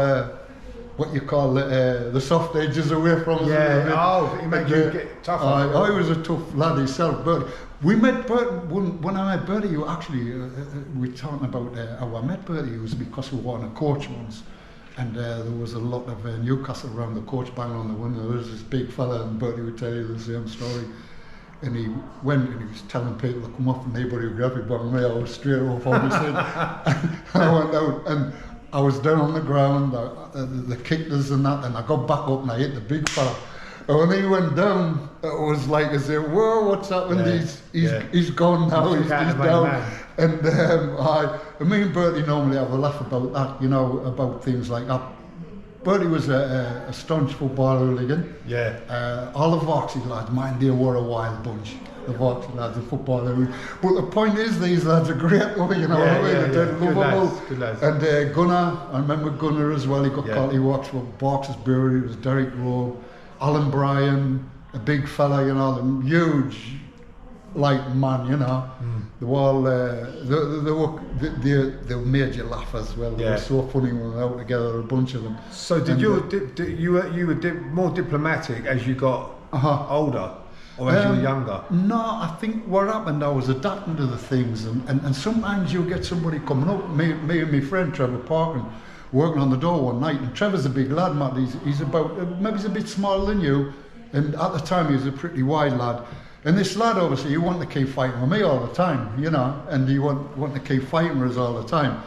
Speaker 1: what you call the soft edges away from us.
Speaker 2: Yeah, he made you get tougher.
Speaker 1: I was a tough lad himself, but we met Bertie, when I met Bertie, you actually, we're talking about how I met Bertie, it was because we were on a coach once, and there was a lot of Newcastle around the coach bang on the window. There was this big fella, and Bertie would tell you the same story. And he went and he was telling people to come off, and anybody would grab it by me, I was straight off on his head. And I went out, and I was down on the ground, the kickers and that, and I got back up and I hit the big fella. And when he went down, it was like I said, whoa, what's happened? He's gone now, he's down. And me and Bertie normally have a laugh about that, you know, about things like that. Bertie was a staunch football hooligan. All the Vauxhall lads, mind they were a wild bunch. The Vauxhall lads, the football hooligan. But the point is, these lads are great, you know, they're lovable.
Speaker 2: Good lads.
Speaker 1: And Gunnar, I remember Gunnar as well, he got caught, he worked for Barks' Brewery, it was Derek Rowe, Alan Bryan, a big fella, you know, the huge, light man, you know. They were all, they made you laugh as well. They were so funny when we were out together, a bunch of them.
Speaker 2: So you were more diplomatic as you got older, or as you were younger?
Speaker 1: No, I think what happened, I was adapting to the things, and sometimes you get somebody coming up, me and my friend Trevor Parkin, working on the door one night, and Trevor's a big lad, Matt, he's about, maybe he's a bit smaller than you, and at the time he was a pretty wide lad. And this lad, obviously, he wanted to keep fighting with me all the time, you know, and he wanted to keep fighting with us all the time.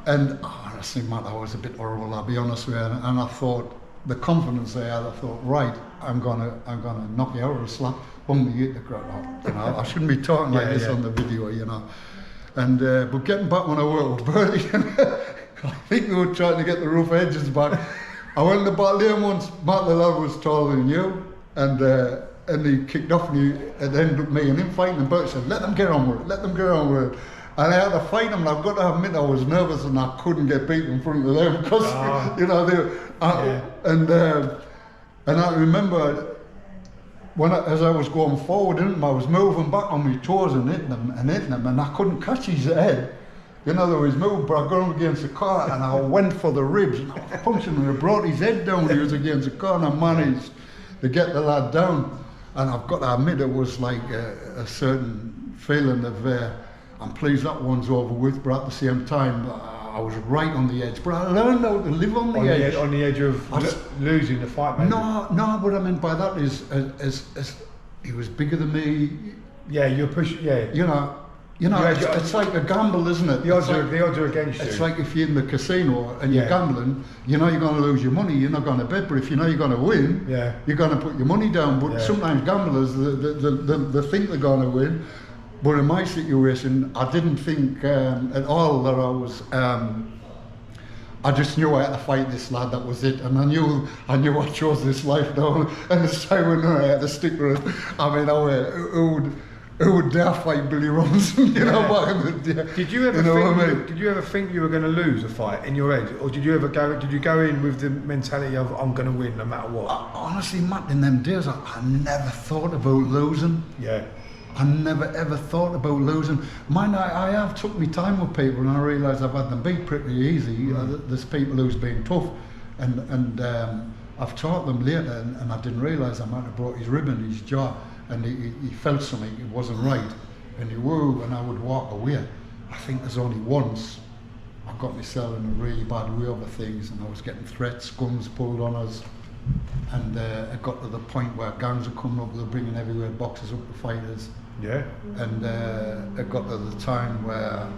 Speaker 1: And honestly, Matt, I was a bit horrible, I'll be honest with you, and I thought, the confidence I had, I thought, right, I'm gonna knock you out of a slap, hung me hit the ground, you know, I shouldn't be talking like this on the video, you know. And, but getting back when I worked with Bertie, I think they were trying to get the roof edges back. I went to Batlane once, Matt the lad was taller than you, and he kicked off, and ended up me and him fighting, and Bertie said, let them get on with it, let them get on with it. And I had to fight him, and I've got to admit I was nervous and I couldn't get beat in front of them because, you know, and I remember as I was going forward in him, I was moving back on my toes and hitting him, and I couldn't catch his head. You know, there was moving, but I got him against the car, and I went for the ribs, and I was punching him, and I brought his head down when he was against the car, and I managed to get the lad down. And I've got to admit, it was like a certain feeling of, I'm pleased that one's over with, but at the same time, I was right on the edge. But I learned how to live on the edge.
Speaker 2: On the edge of losing the fight, maybe?
Speaker 1: No, what I meant by that is, he was bigger than me.
Speaker 2: Yeah, you're pushing,
Speaker 1: You know, it's like a gamble, isn't it?
Speaker 2: The odds are against you.
Speaker 1: It's like if you're in the casino and you're gambling, you know you're going to lose your money, you're not going to bet. But if you know you're going to win, you're going to put your money down. But sometimes gamblers, they think they're going to win. But in my situation, I didn't think at all that I was. I just knew I had to fight this lad. That was it, and I knew I chose this life now. And this time I had to stick with it. I mean, who would dare fight Billy Robinson, you know, back in the day.
Speaker 2: Did you ever think you were going to lose a fight in your head, or did you go in with the mentality of I'm going to win no matter what?
Speaker 1: Honestly, Matt, in them days, I never thought about losing. I never ever thought about losing. Mind, I have took my time with people, and I realise I've had them beat pretty easy. There's people who's been tough, and I've taught them later, and I didn't realise I might have brought his rib in his jaw. And he felt something, it wasn't right, and he woo, and I would walk away. I think there's only once I got myself in a really bad way over things, and I was getting threats, guns pulled on us, and it got to the point where gangs were coming up, they were bringing heavyweight boxers up to fighters. And it got to the time where,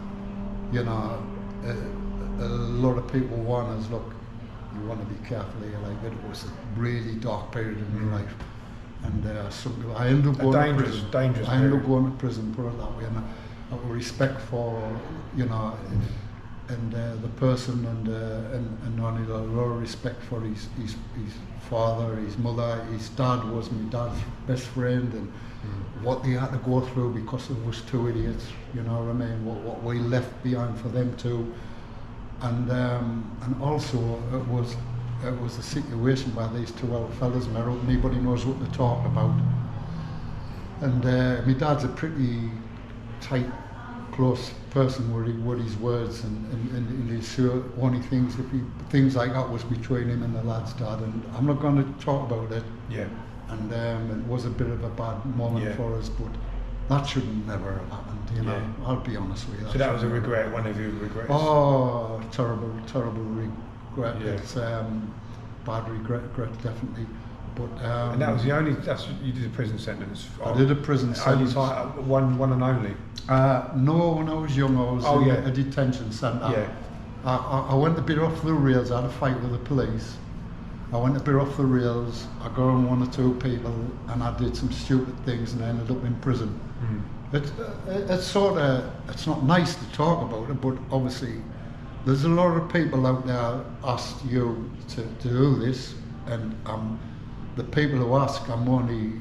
Speaker 1: you know, a lot of people warned us, look, you want to be careful here, like it was a really dark period in my life. And I ended up going to prison. I ended up going to prison, put it that way. And I have respect for, you know, and the person, and only a lot of respect for his father, his mother. His dad was my dad's best friend, and what they had to go through because of us two idiots. You know what I mean? What we left behind for them too, and also it was a situation where these two old fellas met up, and nobody knows what they're talking about. And my dad's a pretty tight, close person with his words, and his only things like that was between him and the lad's dad, and I'm not going to talk about it.
Speaker 2: Yeah.
Speaker 1: And it was a bit of a bad moment for us, but that should never have happened, you know. I'll be honest with you.
Speaker 2: So that was a regret, one of your regrets?
Speaker 1: Oh, terrible regret.
Speaker 2: Yeah.
Speaker 1: It's bad regret, definitely. But
Speaker 2: and that was the only. You did a prison sentence.
Speaker 1: I did a prison sentence.
Speaker 2: One and only.
Speaker 1: No, when I was young, I was in a detention centre.
Speaker 2: Yeah.
Speaker 1: I went a bit off the rails. I had a fight with the police. I went a bit off the rails. I got on one or two people, and I did some stupid things, and I ended up in prison. It's sort of, it's not nice to talk about it, but obviously there's a lot of people out there asked you to do this, and the people who ask, I'm only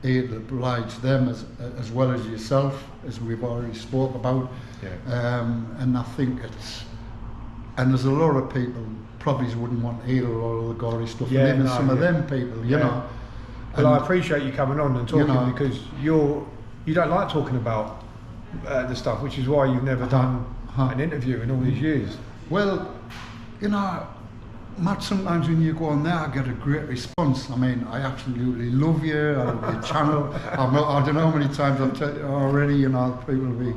Speaker 1: here to oblige them as well as yourself, as we've already spoke about. And I think and there's a lot of people probably wouldn't want to hear all the gory stuff, and even some of them people, you know.
Speaker 2: Well, I appreciate you coming on and talking, because you don't like talking about the stuff, which is why you've never done an interview in all these years.
Speaker 1: Well, you know, Matt, sometimes when you go on there, I get a great response. I mean, I absolutely love you, I love your channel. I don't know how many times I've told you already, you know, people will be,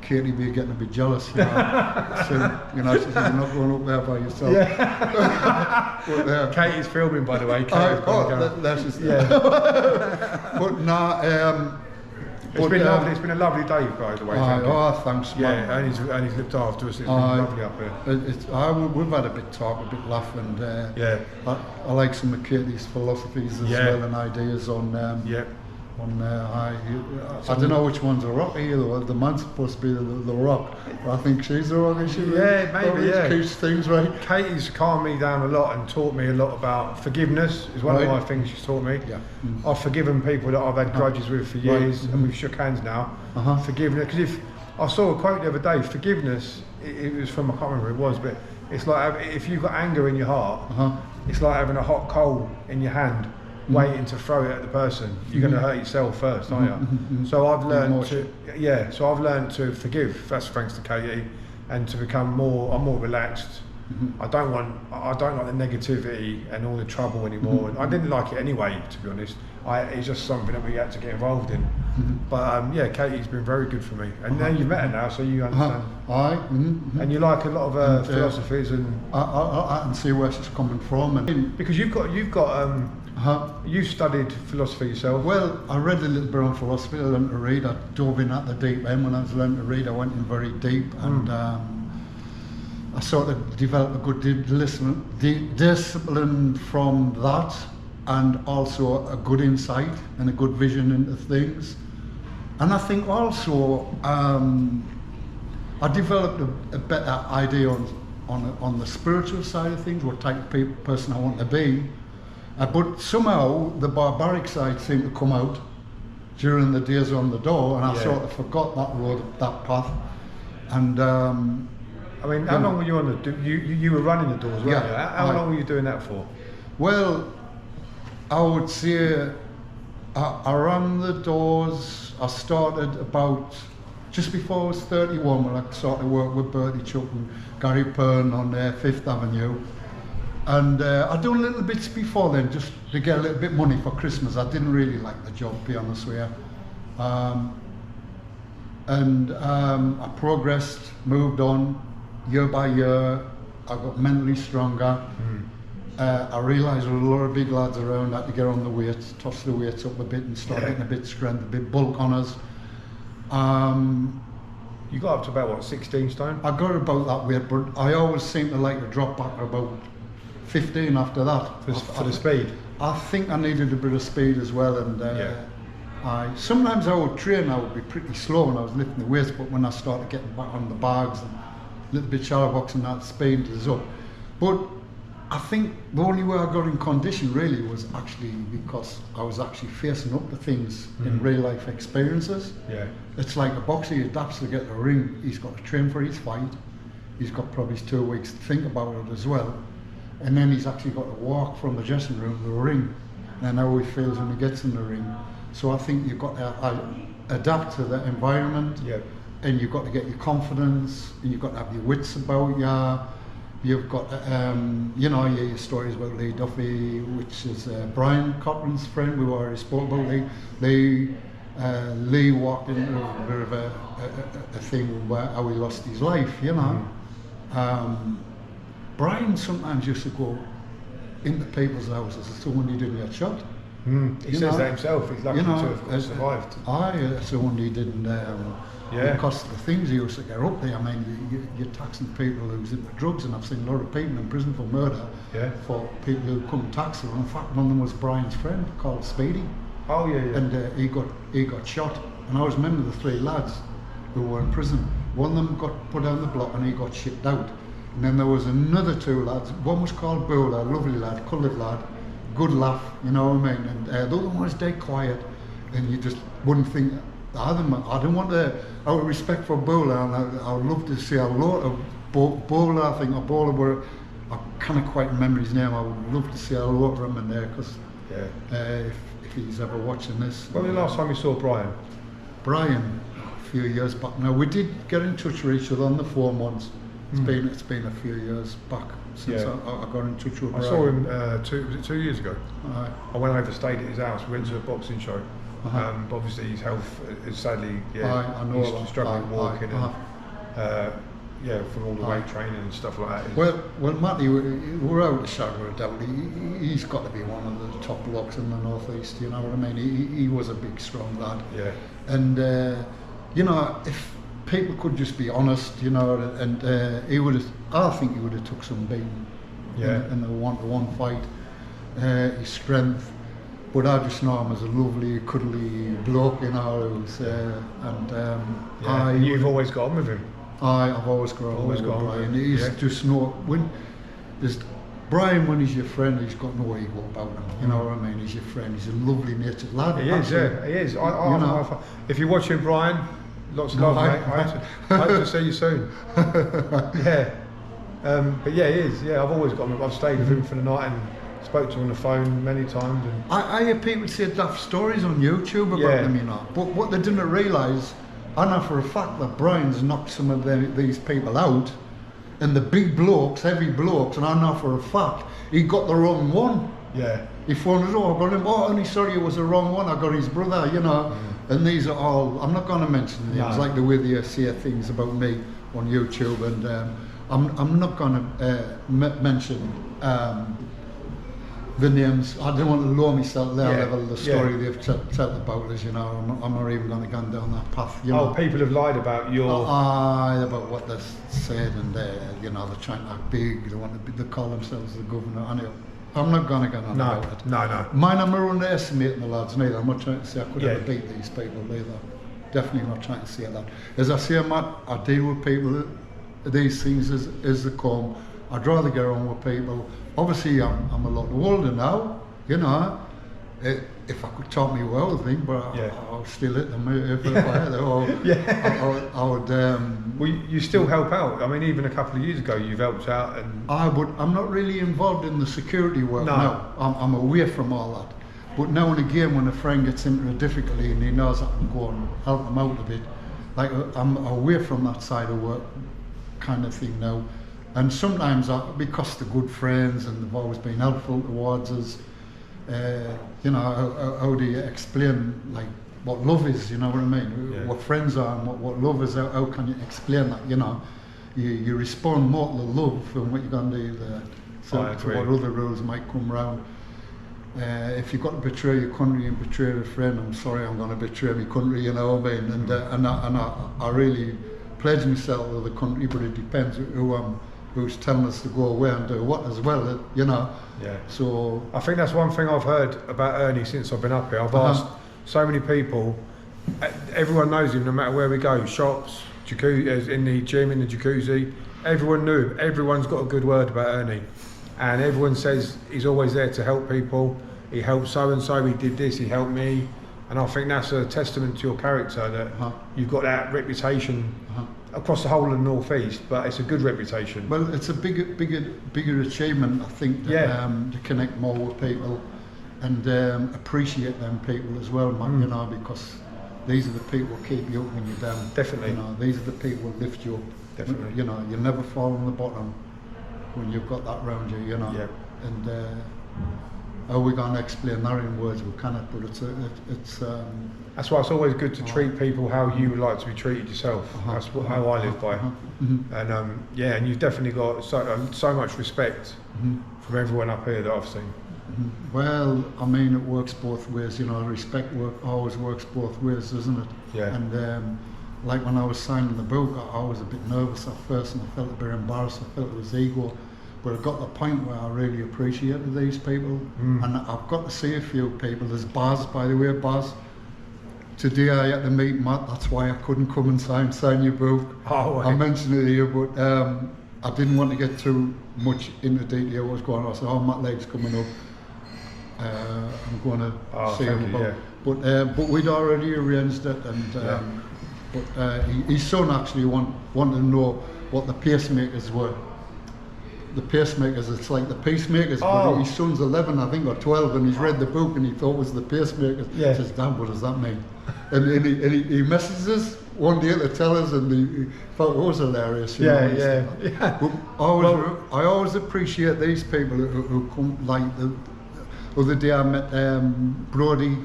Speaker 1: Katy be getting a bit jealous, you know. So, you know, she says, you're not going up there by yourself. But,
Speaker 2: Katy's filming, by the way.
Speaker 1: That's just But no,
Speaker 2: it's been lovely. It's been a lovely day, by the way.
Speaker 1: Thanks.
Speaker 2: Yeah, Ernie's looked after us. It's been lovely up here.
Speaker 1: We've had a bit talk, a bit laugh, and I like some of Katy's philosophies as well, and ideas on. I don't know which one's a rock here. The man's supposed to be the rock. I think she's the rock, isn't she?
Speaker 2: Maybe.
Speaker 1: Keeps things right.
Speaker 2: Katy's calmed me down a lot and taught me a lot about forgiveness. Is one of my things she's taught me. I've forgiven people that I've had grudges with for years, and we've shook hands now. Forgiveness, because if I saw a quote the other day, forgiveness. It was from, I can't remember who it was, but it's like if you've got anger in your heart, it's like having a hot coal in your hand, waiting to throw it at the person. You're going to hurt yourself first, aren't you? So I've learned to forgive. That's thanks to Katy, and to become more. I'm more relaxed. I don't like the negativity and all the trouble anymore. And I didn't like it anyway, to be honest. It's just something that we had to get involved in. But Katy's been very good for me. And now you've met her now, so you understand. And you like a lot of her philosophies, and
Speaker 1: I can see where she's coming from. And
Speaker 2: because you've studied philosophy yourself.
Speaker 1: Well, I read a little bit on philosophy. I learned to read. I dove in at the deep end. When I was learning to read, I went in very deep, and I sort of developed a good discipline from that, and also a good insight and a good vision into things. And I think also I developed a better idea on the spiritual side of things, what type of person I want to be. But somehow the barbaric side seemed to come out during the days on the door, and I sort of forgot that road, that path. And
Speaker 2: I mean, how long were you on the? You were running the doors, weren't you? How long were you doing that for?
Speaker 1: Well, I would say I ran the doors. I started about just before I was 31 when I started work with Bertie Chuck and Gary Pern on 5th Avenue. And I do little bits before then, just to get a little bit money for Christmas. I didn't really like the job, to be honest with you. I progressed, moved on, year by year. I got mentally stronger. I realised there were a lot of big lads around. I had to get on the weights, toss the weights up a bit and start getting a bit strength, a bit bulk on us.
Speaker 2: You got up to about, what, 16 stone?
Speaker 1: I got about that weight, but I always seem to like to drop back about 15 after that.
Speaker 2: For the speed?
Speaker 1: I think I needed a bit of speed as well, and sometimes I would train, I would be pretty slow when I was lifting the weights, but when I started getting back on the bags and a little bit shadow boxing, that speed is up. But I think the only way I got in condition really was actually because I was actually facing up to things in real life experiences. It's like a boxer, he adapts to get the ring, he's got to train for his fight, he's got probably 2 weeks to think about it as well. And then he's actually got to walk from the dressing room to the ring, and how he feels when he gets in the ring. So I think you've got to adapt to the environment, and you've got to get your confidence, and you've got to have your wits about you. You've got, you know, your stories about Lee Duffy, which is Brian Cochrane's friend. We already spoke about Lee. Lee walked into a bit of a thing where how he lost his life, you know. Brian sometimes used to go into people's houses so when he didn't get shot.
Speaker 2: He says that himself. He's lucky to have survived.
Speaker 1: So when he didn't. Because the things he used to get up there, I mean, you're taxing people who's into drugs, and I've seen a lot of people in prison for murder for people who couldn't tax them. In fact, one of them was Brian's friend called Speedy.
Speaker 2: Oh yeah.
Speaker 1: And he got shot, and I always remember the 3 lads who were in prison. One of them got put down the block and he got shipped out. And then there was another 2 lads. One was called Bula, a lovely lad, coloured lad, good laugh, you know what I mean. And the other one was dead quiet, and you just wouldn't think. I don't want to. Out of respect for Bula, and I would love to see a lot of Bula. I think Bula were. I can't quite remember his name. I would love to see a lot of him in there, because if he's ever watching this.
Speaker 2: When was the last time you saw Brian?
Speaker 1: Brian, a few years back. Now we did get in touch with each other on the phone once. It's been a few years back since I got in touch with Brian.
Speaker 2: I saw him 2 years ago. I went over, stayed at his house. We went to a boxing show. But obviously his health is sadly,
Speaker 1: I know
Speaker 2: he's struggling walking and from all the weight training and stuff like that.
Speaker 1: Well, Matty, we're out of shadow of a doubt. He's got to be one of the top blokes in the northeast. You know what I mean? He was a big, strong lad. Yeah. And you know, if people could just be honest, you know, and he would have. I think he would have took some beating. In the 1-to-1 fight. His strength. But I just know him as a lovely, cuddly bloke, you know, who's,
Speaker 2: you've always got on with him.
Speaker 1: I've always got on with Brian. He's just Brian, when he's your friend, he's got no ego about him. You know what I mean? He's your friend. He's a lovely natured lad.
Speaker 2: He is. If you're watching, Brian, lots of love, mate. I hope to see you soon. But yeah, he is. Yeah, I've always got him. I've stayed with him for the night and spoke to him on the phone many times. And
Speaker 1: I hear people say daft stories on YouTube about them, you know. But what they didn't realise, I know for a fact that Brian's knocked some of these people out, and the big blokes, heavy blokes, and I know for a fact he got the wrong one. Yeah. He phoned us, I got him, Ernie, sorry, it was the wrong one, I got his brother, you know. And these are all, I'm not going to mention names, it's like the way they say things about me on YouTube, and I'm not going to mention the names. I don't want to lower myself their level of the story they've told about us, you know. I'm not even going to go down that path, you know.
Speaker 2: People have lied about your...
Speaker 1: about what they said, and you know, they're trying to act big, they call themselves the governor. I'm not going to go on about it. No. Mine, I'm not underestimating the lads neither. I'm not trying to say I could ever beat these people either. Definitely not trying to say that. As I say, Matt, I deal with people, these things as they come. I'd rather get on with people. Obviously, I'm a lot older now, you know. If I could talk me well, I think, but I'll still hit them if I had it. I would.
Speaker 2: Well, you still help out. I mean, even a couple of years ago, you've helped out, and
Speaker 1: I'm not really involved in the security work now. I'm away from all that. But now and again, when a friend gets into a difficulty and he knows I can go and help them out a bit, like I'm away from that side of work, kind of thing now. And sometimes, because they're good friends and they've always been helpful towards us, you know, how do you explain like what love is? You know what I mean? What friends are and what love is? How can you explain that? You know, you respond more to the love than what you're going to do to what other rules might come around. If you've got to betray your country and betray a friend, I'm sorry, I'm going to betray my country. You know what I mean? And I really pledge myself to the country, but it depends who's telling us to go away and do what as well, you know. So
Speaker 2: I think that's one thing I've heard about Ernie since I've been up here. I've asked so many people, everyone knows him no matter where we go, shops, jacuzzi, in the gym, in the jacuzzi, everyone knew him. Everyone's got a good word about Ernie, and everyone says he's always there to help people. He helped so and so, he did this, he helped me. And I think that's a testament to your character, that you've got that reputation across the whole of the North East, but it's a good reputation.
Speaker 1: Well, it's a bigger achievement, I think, to connect more with people. appreciate them people as well, Matt, you know, because these are the people who keep you up when you're down.
Speaker 2: Definitely.
Speaker 1: You know, these are the people who lift you up.
Speaker 2: Definitely.
Speaker 1: You know, you never fall on the bottom when you've got that round you, you know.
Speaker 2: Yep.
Speaker 1: And how we going to explain that in words? We cannot, but it's
Speaker 2: that's why it's always good to treat people how you would like to be treated yourself. That's how I live by. And yeah, and you've definitely got so much respect from everyone up here that I've seen.
Speaker 1: Well, I mean, it works both ways, you know. Respect always works both ways, doesn't it?
Speaker 2: Yeah.
Speaker 1: And like when I was signing the book, I was a bit nervous at first, and I felt a bit embarrassed. I felt it was ego. But I got to the point where I really appreciated these people, and I've got to see a few people. There's Baz, by the way, Baz. Today I had to meet Matt. That's why I couldn't come and sign your book.
Speaker 2: Oh,
Speaker 1: I mentioned it here, but I didn't want to get too much into detail what was going on. I said, "Oh, Matt Legg's coming up. I'm going to see him about." Yeah. But we'd already arranged it, and his son actually wanted to know what the pacemakers were. The pacemakers, it's like the peacemakers, but his son's 11, I think, or 12, and he's read the book and he thought it was the pacemakers. Yeah. He says, "Dad, what does that mean?" And he messages us one day to tell us, and he thought it was hilarious. You know, I always appreciate these people who come, like the other day I met Brody,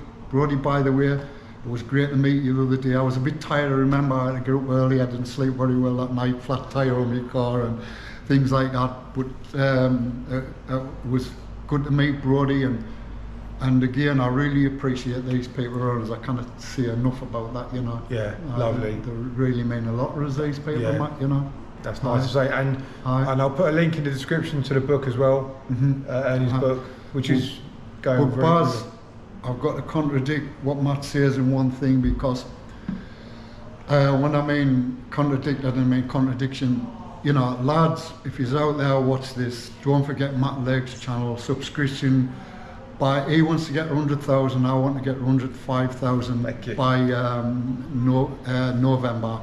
Speaker 1: by the way. It was great to meet you the other day. I was a bit tired, I remember. I had to get up early, I didn't sleep very well that night, flat tire on my car and things like that. But it was good to meet Brody, and again, I really appreciate these people around us. I cannot say enough about that, you know.
Speaker 2: Yeah, lovely.
Speaker 1: They really mean a lot to us, these people, Matt, you know.
Speaker 2: That's nice to say, and I'll put a link in the description to the book as well, Ernie's book, which is going very
Speaker 1: Baz, I've got to contradict what Matt says in one thing, because when I mean contradict, I don't mean contradiction. You know, lads, if you're out there, watch this. Don't forget Matt Legg's channel, subscription. He wants to get 100,000, I want to get 105,000 by November.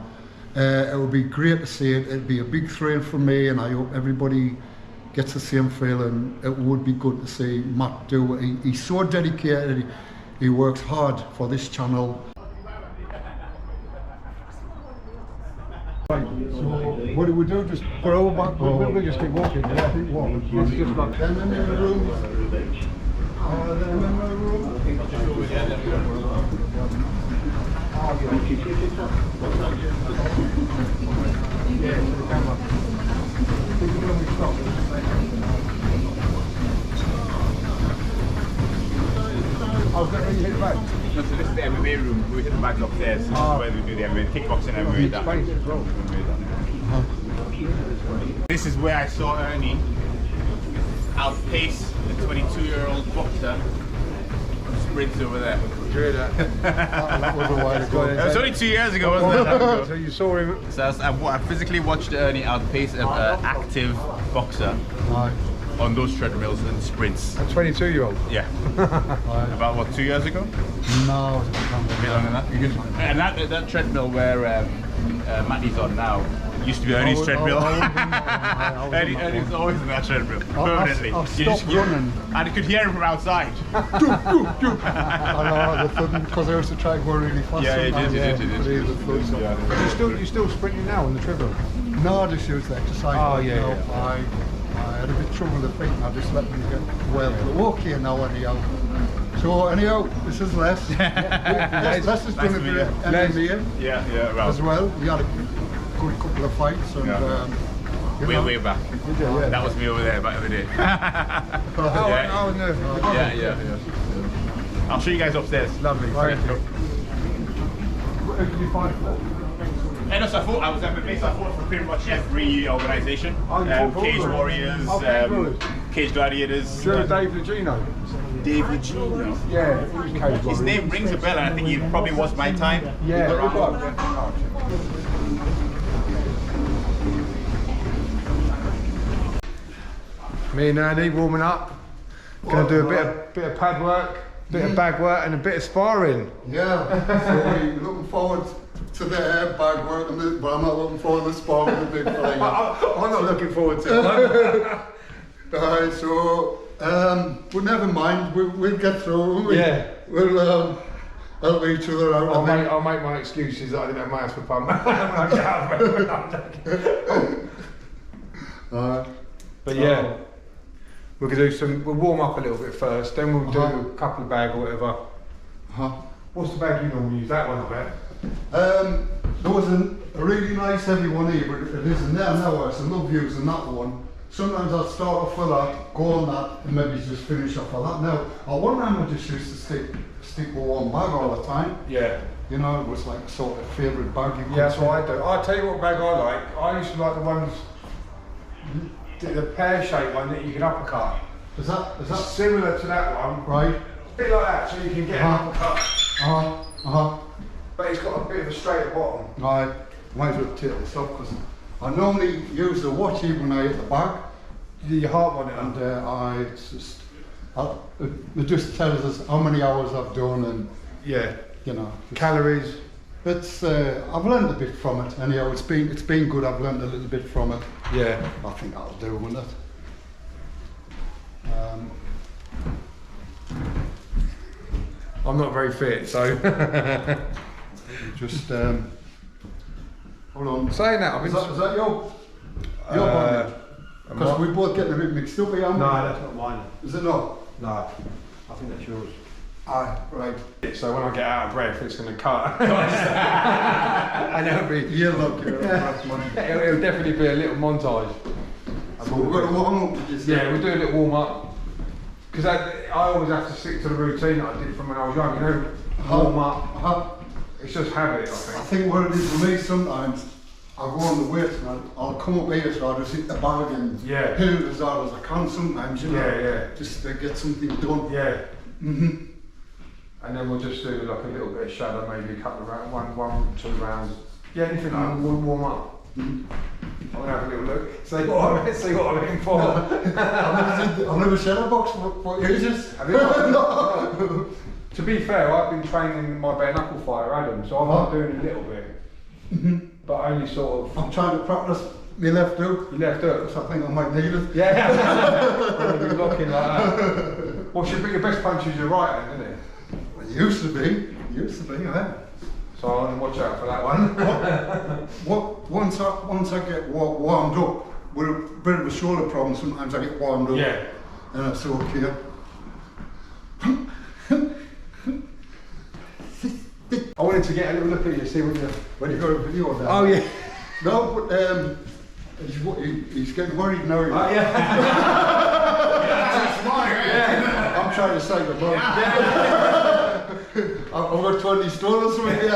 Speaker 1: It would be great to see it. It'd be a big thrill for me, and I hope everybody gets the same feeling. It would be good to see Matt do it. He's so dedicated. He works hard for this channel. So what do we do? Just put over back? We'll just keep walking. Yeah, keep walking. Let's just like them in the room. Them in the room. Yeah, to the camera. Oh, is that where you hit the bag?
Speaker 3: No, so this is the MMA room. We hit the bags upstairs. This is where we do the MMA kickboxing and MMA. This is where I saw Ernie outpace the 22-year-old boxer who sprints over there.
Speaker 1: That was a while ago.
Speaker 3: It was only 2 years ago, wasn't it?
Speaker 2: So you saw him?
Speaker 3: So I physically watched Ernie outpace an active boxer on those treadmills and sprints.
Speaker 2: A 22-year-old?
Speaker 3: Yeah. About what, 2 years ago?
Speaker 1: No, it was
Speaker 3: a bit longer than that. And that treadmill where Matty's on now used to be Ernie's treadmill. Ernie's always in that treadmill, permanently.
Speaker 1: I stopped running.
Speaker 3: And you could hear him from outside.
Speaker 1: I know, because I used to try to go really fast.
Speaker 3: Yeah, you did.
Speaker 2: You still sprinting now on the treadmill?
Speaker 1: No, I just use the exercise.
Speaker 2: Oh, yeah.
Speaker 1: I had a bit of trouble with the feet, and I just let them get well. Okay now, anyhow. So anyhow, this is Les. Les is doing a bit of MMA
Speaker 3: right.
Speaker 1: as well. We had a good couple of fights, and
Speaker 3: way back. That was me over there back in the day. Yeah. I'll show you guys upstairs.
Speaker 2: Lovely.
Speaker 1: Right.
Speaker 2: Who did you fight for?
Speaker 3: And so I was MMA, so I fought for pretty much every organisation. Cage Warriors, Cage Gladiators.
Speaker 2: Sure, Dave Legino.
Speaker 3: Dave Legino?
Speaker 2: Yeah, he was Cage Warriors.
Speaker 3: His name rings a bell, and I think he probably was my time.
Speaker 2: Yeah, Me and Ernie warming up. Gonna do a bit of pad work, bit of bag work, and a bit of sparring.
Speaker 1: Yeah, so we're looking forward to the bag work, but I'm not looking forward to sparring with the big fella.
Speaker 2: I'm not looking forward to it.
Speaker 1: Alright, so But never mind, we'll get through, won't we?
Speaker 2: Yeah.
Speaker 1: We'll help each other out.
Speaker 2: I'll make my excuses that I didn't have my house for pump when I get out of it. But yeah, we're gonna do we'll warm up a little bit first, then we'll do a couple of bag or whatever. What's the bag you normally use? That one, I bet.
Speaker 1: There was a really nice heavy one here, but it isn't there now. I love using that one. Sometimes I'll start off with that, go on that, and maybe just finish off with that. Now, at one time I just used to stick with one bag all the time.
Speaker 2: Yeah.
Speaker 1: You know, it was like a sort of favourite bag you could
Speaker 2: Yeah, that's what I do. I'll tell you what bag I like. I used to like the ones, the pear-shaped one that you can uppercut.
Speaker 1: Is that
Speaker 2: Similar to that one.
Speaker 1: right?
Speaker 2: A bit like that, so you can get an uppercut. But it's got a bit of a straighter bottom.
Speaker 1: Right. Might as well take this off because I normally use the watch even when I hit the bag.
Speaker 2: Your heart monitor.
Speaker 1: And it just tells us how many hours I've done and
Speaker 2: yeah,
Speaker 1: you know
Speaker 2: calories.
Speaker 1: It's I've learned a bit from it. Anyhow, it's been good. I've learned a little bit from it.
Speaker 2: Yeah.
Speaker 1: I think that'll do, won't it?
Speaker 2: I'm not very fit, so
Speaker 1: just hold on.
Speaker 2: Saying that,
Speaker 1: Is that your bondage? Because we both getting a bit mixed up here.
Speaker 2: No, that's not mine.
Speaker 1: Is it not?
Speaker 2: No, I think that's yours.
Speaker 1: Aye, right.
Speaker 2: So when I get out of breath, it's going to cut. And it'll be.
Speaker 1: You look,
Speaker 2: it'll definitely be a little montage.
Speaker 1: So we've got to warm up.
Speaker 2: Yeah, we'll do a little warm up. Because I always have to stick to the routine that I did from when I was young. You know, warm up. It's just habit, I think.
Speaker 1: I think what it is for me sometimes, I go on the weights and I'll come up here so I just hit the bag and hit it as hard as I can sometimes, you know. Just to get something done.
Speaker 2: Yeah. And then we'll just do like a little bit of shadow, maybe a couple of rounds, one, 2 rounds. Yeah, anything like that, we'll warm up. I'm gonna have a little look, see what I'm in for.
Speaker 1: I've never shed a box for ages.
Speaker 2: Have you? No. To be fair, I've been training my bare knuckle fighter Adam, so I've been doing a little bit, but only sort of.
Speaker 1: I'm trying to practice my left hook.
Speaker 2: Your left hook?
Speaker 1: So I think I might need it.
Speaker 2: Yeah. I'm gonna be blocking like that. Well, should be your best punch is your right hand, isn't it?
Speaker 1: Well, it used to be, yeah.
Speaker 2: So I'm gonna watch out for that one.
Speaker 1: Once I get warmed up with a bit of a shoulder problem, sometimes I get warmed up.
Speaker 2: Yeah.
Speaker 1: And it's okay.
Speaker 2: I wanted to get a little look at you, see
Speaker 1: when you got a video of that.
Speaker 2: Oh yeah.
Speaker 1: No, but he's getting worried now.
Speaker 2: Yeah.
Speaker 1: I'm trying to save the bone. I've got 20 stone or something here,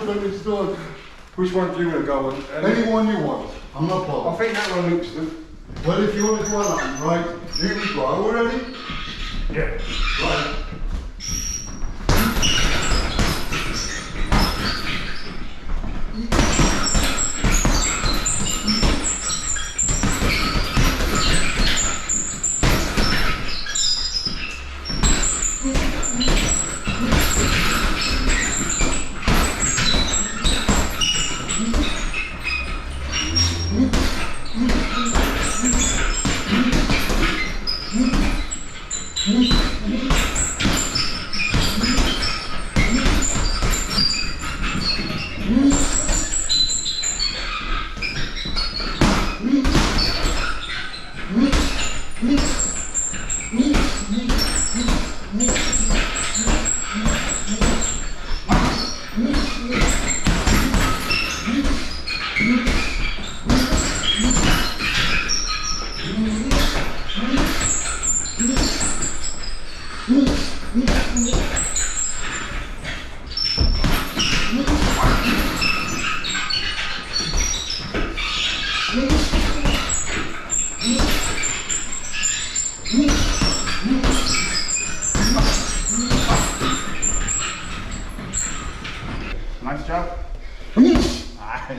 Speaker 1: 20 stone.
Speaker 2: Which one do you want to go on?
Speaker 1: Any one you want. I'm not bothered.
Speaker 2: I think that one looks good.
Speaker 1: Well, if you want to go on that, right, here we go. Are we ready?
Speaker 2: Yeah.
Speaker 1: Right.
Speaker 3: Nice job.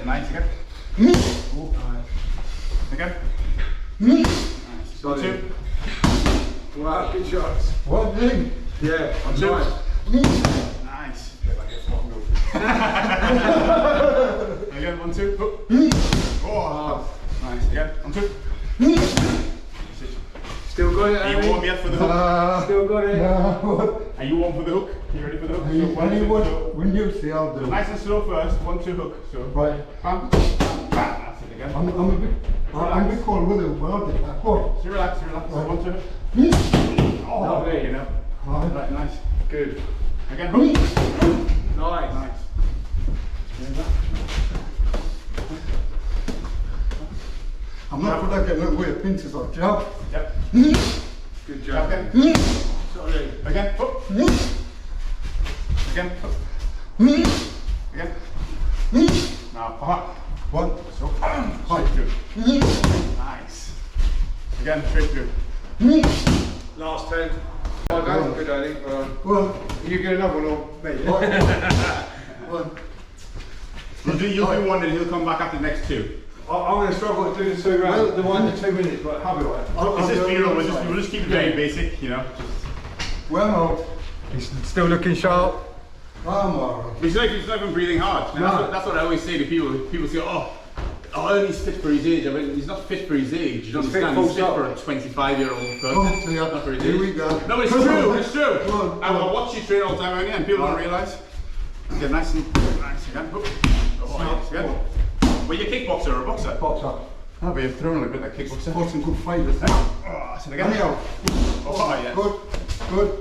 Speaker 3: Nice again. Again. Nice. 2.
Speaker 2: Wow, good shots.
Speaker 1: One thing.
Speaker 2: Yeah, I'm
Speaker 3: 2.
Speaker 2: nice.
Speaker 3: Nice. Again, 1, 2. Oh, nice. Again, 1, 2.
Speaker 2: Still got it,
Speaker 3: Are you warm yet for the hook?
Speaker 2: Still got it.
Speaker 1: No.
Speaker 3: Are you warm for the hook? Are you ready for the hook?
Speaker 1: When you see, I'll do.
Speaker 3: Nice and slow first. 1, 2 hook. So
Speaker 1: Right.
Speaker 3: bam, bam. That's it again.
Speaker 1: I'm a bit cold with it, but I'll take that. Go on.
Speaker 3: So relax. So 1, 2. Oh, there you know. Right, nice. Good. Again. Hook.
Speaker 2: Nice.
Speaker 1: I'm not good at getting away with pinches or jab.
Speaker 3: Yep.
Speaker 2: Good job.
Speaker 3: Again.
Speaker 2: Sorry.
Speaker 3: Again. Hook. Again. Hook. Again. Now,
Speaker 1: One.
Speaker 3: So, straight through. Nice. Again, straight through.
Speaker 2: Last 10. Oh, that was good, I think.
Speaker 1: Well,
Speaker 2: You get another one, or me?
Speaker 1: one.
Speaker 3: You'll do one and he'll come back after the next 2.
Speaker 2: I'm going to struggle to do the 2 rounds.
Speaker 1: Well,
Speaker 2: The one in 2 minutes, but I'll be right.
Speaker 3: It's just funeral, we'll just keep it very basic, you know.
Speaker 1: Well, no.
Speaker 2: He's still looking sharp.
Speaker 1: I'm alright.
Speaker 3: He's not even breathing hard. And that's what I always say to people. People say, oh, Ernie's fit for his age. I mean, he's not fit for his age. You don't understand. He's fit for a 25-year-old person. Not for his age.
Speaker 1: Here we go.
Speaker 3: No, but it's true. It's true.
Speaker 1: Come on.
Speaker 3: I watch you train all the time, Ernie, and people don't realise. Get nice and nice again. Oh, yes, again. Were you a kickboxer or a boxer?
Speaker 1: Boxer.
Speaker 3: Oh, but you've thrown a bit like kickboxer.
Speaker 1: Fought some good fighters.
Speaker 3: Oh, so again.
Speaker 1: Anyhow.
Speaker 3: Oh, yeah.
Speaker 1: Good.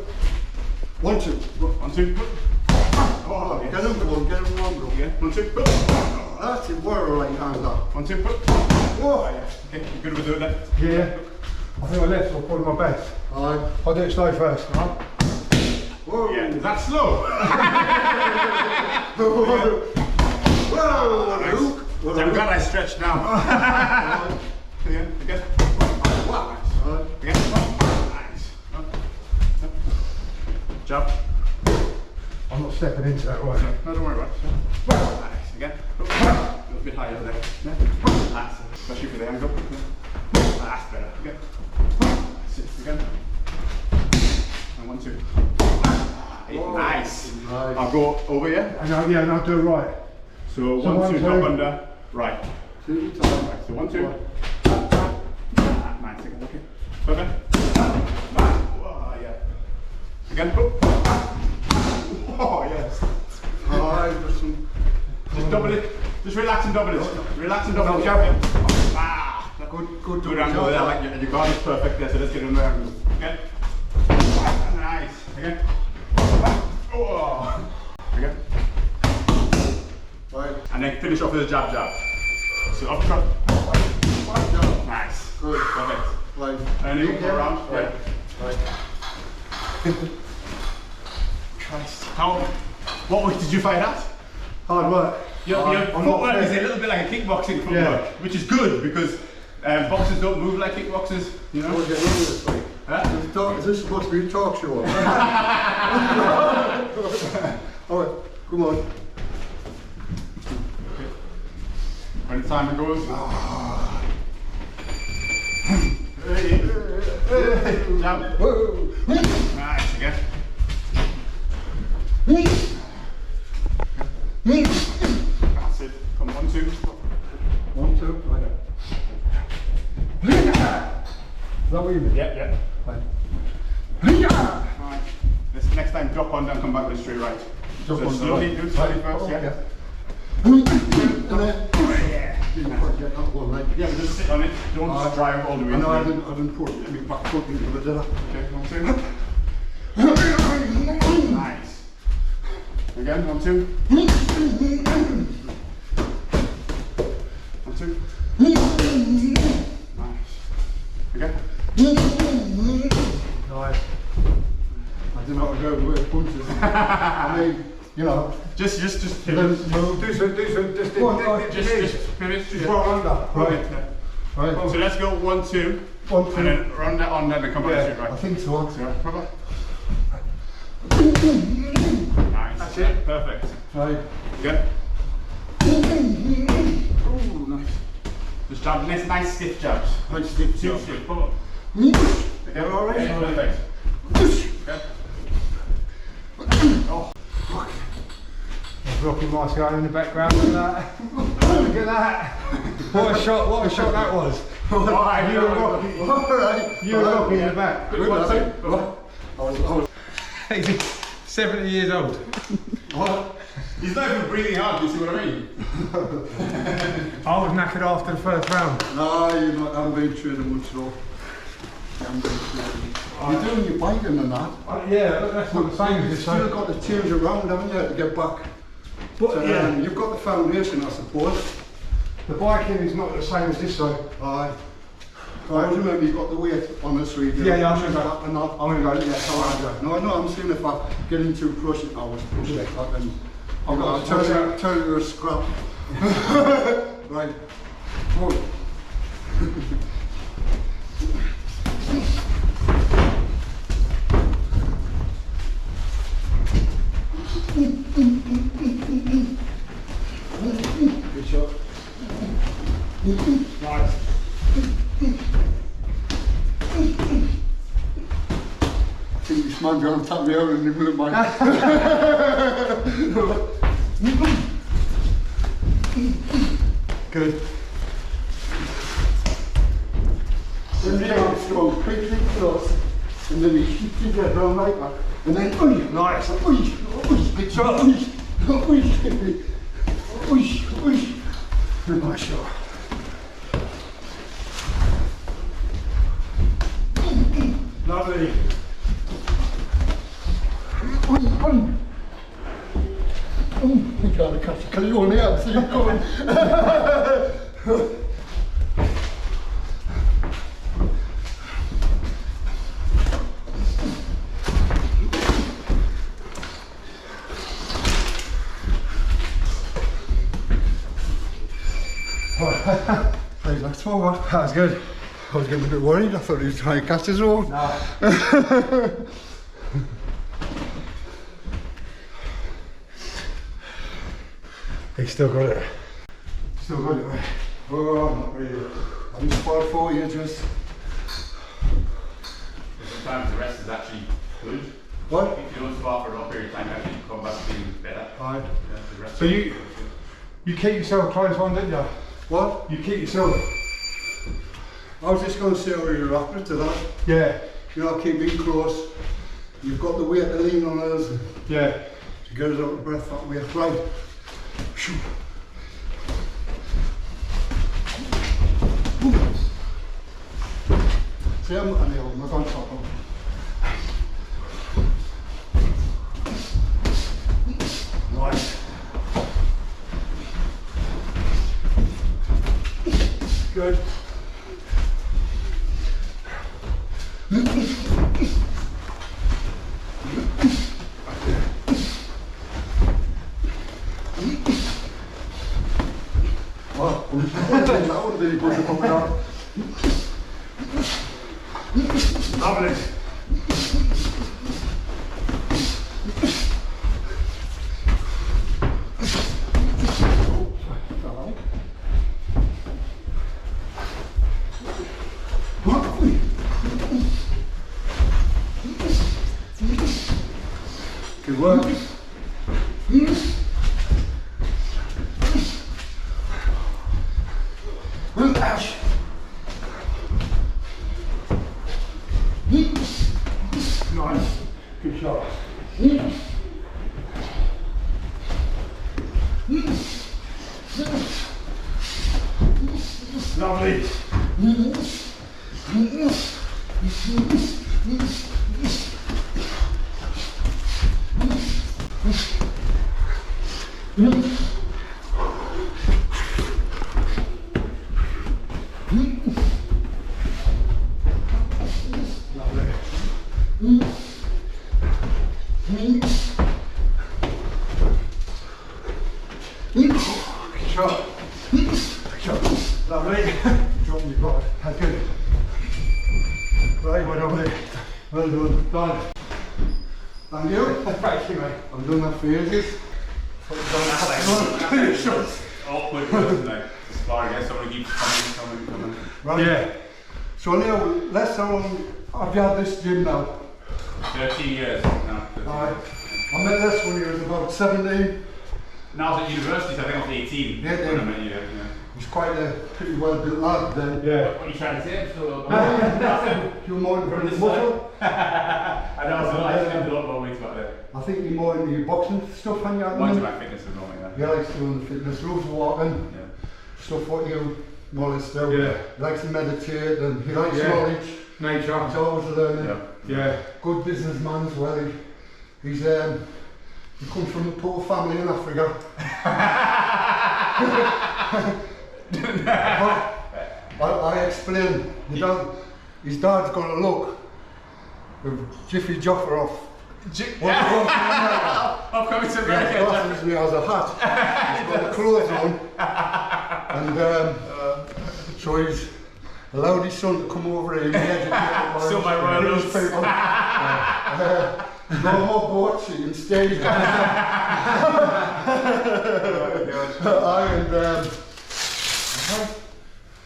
Speaker 1: 1, 2.
Speaker 3: 1, 2. Oh, yes.
Speaker 1: Get him one, bro.
Speaker 3: Yeah. 1, 2.
Speaker 1: That's it. Where are right hands up?
Speaker 3: 1, 2.
Speaker 1: Oh,
Speaker 3: yeah. Okay, you're good with doing that.
Speaker 2: Yeah. I think my left will probably my best.
Speaker 1: Alright.
Speaker 2: I'll do it slow first.
Speaker 1: Whoa.
Speaker 3: Yeah, is that slow?
Speaker 1: Whoa.
Speaker 3: Nice. So I'm glad I stretched now. Again. Wow. Nice. Again. Nice. Jump.
Speaker 2: I'm not stepping into that right.
Speaker 3: No, don't worry about it. Nice. Again. A little bit higher there. That's it. Especially for the angle. That's better. Again. That's it. Again. And 1, 2. Nice. I'll go over here.
Speaker 2: And I'll do it right.
Speaker 3: So 1, 2, drop under. Right.
Speaker 1: 2 times.
Speaker 3: Right. So 1, 2. Nice. Again. Okay. Perfect. Whoa, yeah. Again. Oh, yes.
Speaker 1: Alright,
Speaker 3: Just double it. Just relax and double it. Relax and double it. Ah.
Speaker 1: Good.
Speaker 3: Good angle there. Like your guard is perfect there. So let's get in there. Again. Nice. Again. Oh. Again.
Speaker 1: Right.
Speaker 3: And then finish off with a jab. So up front. Nice.
Speaker 1: Good.
Speaker 3: Perfect.
Speaker 1: Right.
Speaker 3: And then you go around.
Speaker 1: Right.
Speaker 3: Christ. What weight did you fight at?
Speaker 2: Hard work.
Speaker 3: Your footwork is a little bit like a kickboxing footwork, which is good because boxers don't move like kickboxers, you know?
Speaker 1: We'll get into this fight.
Speaker 3: Huh?
Speaker 1: Is this supposed to be a talk show? Alright, come on.
Speaker 3: When the timer goes. Jump. Nice, again. That's it. Come 1, 2.
Speaker 1: 1, 2. Right.
Speaker 2: Is that what you mean?
Speaker 3: Yep. Right. This next time, drop on, then come back with a straight right.
Speaker 1: Drop
Speaker 3: so
Speaker 1: on,
Speaker 3: slowly,
Speaker 1: right.
Speaker 3: do it slowly first, yeah.
Speaker 1: And then,
Speaker 3: Yeah.
Speaker 1: get that one right.
Speaker 3: Yeah, but just sit on it. Don't just drive all the way.
Speaker 1: I know I
Speaker 3: through.
Speaker 1: didn't put my back foot into the dinner.
Speaker 3: Okay, 1, 2. Nice. Again, 1, 2. 1, 2. Nice. Again.
Speaker 2: Nice.
Speaker 1: I didn't know how to go with punches. I mean, you know.
Speaker 3: Just
Speaker 1: Then
Speaker 3: pivot.
Speaker 1: move.
Speaker 2: Do some,
Speaker 3: Just pivot.
Speaker 2: Just roll under.
Speaker 1: Right. Right.
Speaker 3: So let's go 1, 2.
Speaker 1: 1, 2.
Speaker 3: And then run that on, then come back
Speaker 2: Yeah.
Speaker 3: straight right.
Speaker 1: I think so.
Speaker 3: So, proper. Nice.
Speaker 2: That's it.
Speaker 3: Perfect.
Speaker 1: Right.
Speaker 3: Good. Ooh, nice. Just jab, nice stiff jabs.
Speaker 1: Nice stiff
Speaker 3: Two
Speaker 1: jab.
Speaker 3: stiff. Come on. Okay,
Speaker 1: all right?
Speaker 3: Yeah, perfect. Okay. Oh.
Speaker 2: There's Rocky Marciano in the background. Look at that. Look at that. What a shot that was.
Speaker 3: Alright,
Speaker 2: You were rocking.
Speaker 1: Alright.
Speaker 2: You were rocking in the back.
Speaker 3: Good one, sir.
Speaker 1: I was,
Speaker 2: He's 70 years old.
Speaker 1: what?
Speaker 3: He's not even breathing hard, you see what I mean?
Speaker 2: I was knackered after the first round.
Speaker 1: No, you're not, I haven't been training much though. You're doing your biking and that.
Speaker 2: Yeah, that's not the same as
Speaker 1: You've
Speaker 2: this.
Speaker 1: still got to change around, haven't you, to get back.
Speaker 2: But yeah,
Speaker 1: You've got the foundation, I suppose.
Speaker 2: the biking is not the same as this side.
Speaker 1: Aye. I remember you got the weight on the street.
Speaker 2: Yeah, I'm gonna go.
Speaker 1: Back and that.
Speaker 2: I'm gonna go. Yeah, I'm gonna go.
Speaker 1: No, I'm saying if I get into crush it, I was push like that, and
Speaker 2: I'll
Speaker 1: turn it to a scrap. Right. Oh. Good shot.
Speaker 3: Nice.
Speaker 1: I think this man's going to tap me out in the middle of my... Good. Then the arms go quickly close, and then he shifts his head round like that, and then nice, good shot, nice shot.
Speaker 2: Lovely.
Speaker 1: You gotta catch it, because you only have to see it coming. Hey, that's forward.
Speaker 2: That was good.
Speaker 1: I was getting a bit worried. I thought he was trying to catch his own.
Speaker 2: No. He's still got it.
Speaker 1: Still got it, mate. Oh, not really. I'm just about 4 inches.
Speaker 3: Sometimes the rest is actually good.
Speaker 1: What?
Speaker 3: If you don't spar for a long period of time, you actually come back feeling better.
Speaker 1: Aye.
Speaker 3: Yeah, the rest
Speaker 2: So
Speaker 3: is
Speaker 2: you-
Speaker 3: good.
Speaker 2: You keep yourself close one, didn't you?
Speaker 1: What?
Speaker 2: You keep yourself.
Speaker 1: I was just going to say how you're after to that.
Speaker 2: Yeah.
Speaker 1: You know, keep being close. You've got the weight to lean on us
Speaker 2: Yeah.
Speaker 1: to get us out of breath that way. Right. Shoo. See, I'm on top of
Speaker 2: Nice. Good.
Speaker 1: Wow. That would be good to pop it out.
Speaker 2: Lovely.
Speaker 1: Good work.
Speaker 2: Ouch. Nice. Good shot. Lovely.
Speaker 1: Shot. Shot.
Speaker 2: Lovely.
Speaker 1: Drop me back.
Speaker 2: That's good.
Speaker 1: Right.
Speaker 2: Well done, mate.
Speaker 1: Well done.
Speaker 2: Done.
Speaker 1: Thank you.
Speaker 2: Thank you, mate.
Speaker 1: I'm doing that for ages.
Speaker 3: Shots. Awkward person, like, to spar against someone who keeps coming.
Speaker 1: Right.
Speaker 2: Yeah.
Speaker 1: So Leo, let's how long have you had this gym now?
Speaker 3: 13 years now. 13
Speaker 1: Aye.
Speaker 3: years.
Speaker 1: I met this when he was about 17.
Speaker 3: And I was at university, so I think I was 18
Speaker 1: Yeah,
Speaker 3: when I met you. Yeah.
Speaker 1: He's quite a pretty well built lad then.
Speaker 2: Yeah.
Speaker 3: What are you trying to say? I'm still
Speaker 1: You're more
Speaker 3: from
Speaker 1: into
Speaker 3: this
Speaker 1: muscle.
Speaker 3: I know, so I spent a lot more weight back there.
Speaker 1: I think you're more into your boxing stuff, aren't you? at the
Speaker 3: Mine's
Speaker 1: minute?
Speaker 3: my fitness at the moment,
Speaker 1: He likes doing the fitness, loves walking, stuff what you more or less do.
Speaker 2: Yeah.
Speaker 1: He likes to meditate and he likes
Speaker 2: Yeah.
Speaker 1: knowledge.
Speaker 2: Nature.
Speaker 1: He's always learning.
Speaker 2: Yeah.
Speaker 1: Good businessman as well. He comes from a poor family in Africa. I explained, his dad's got a look of Jiffy Joffer off.
Speaker 3: I'm coming to America.
Speaker 1: He has glasses, he has a hat, he's got the clothes on, and so he's allowed his son to come over here and be educated
Speaker 3: Still my royal
Speaker 1: by these people. No more boats, you can stay.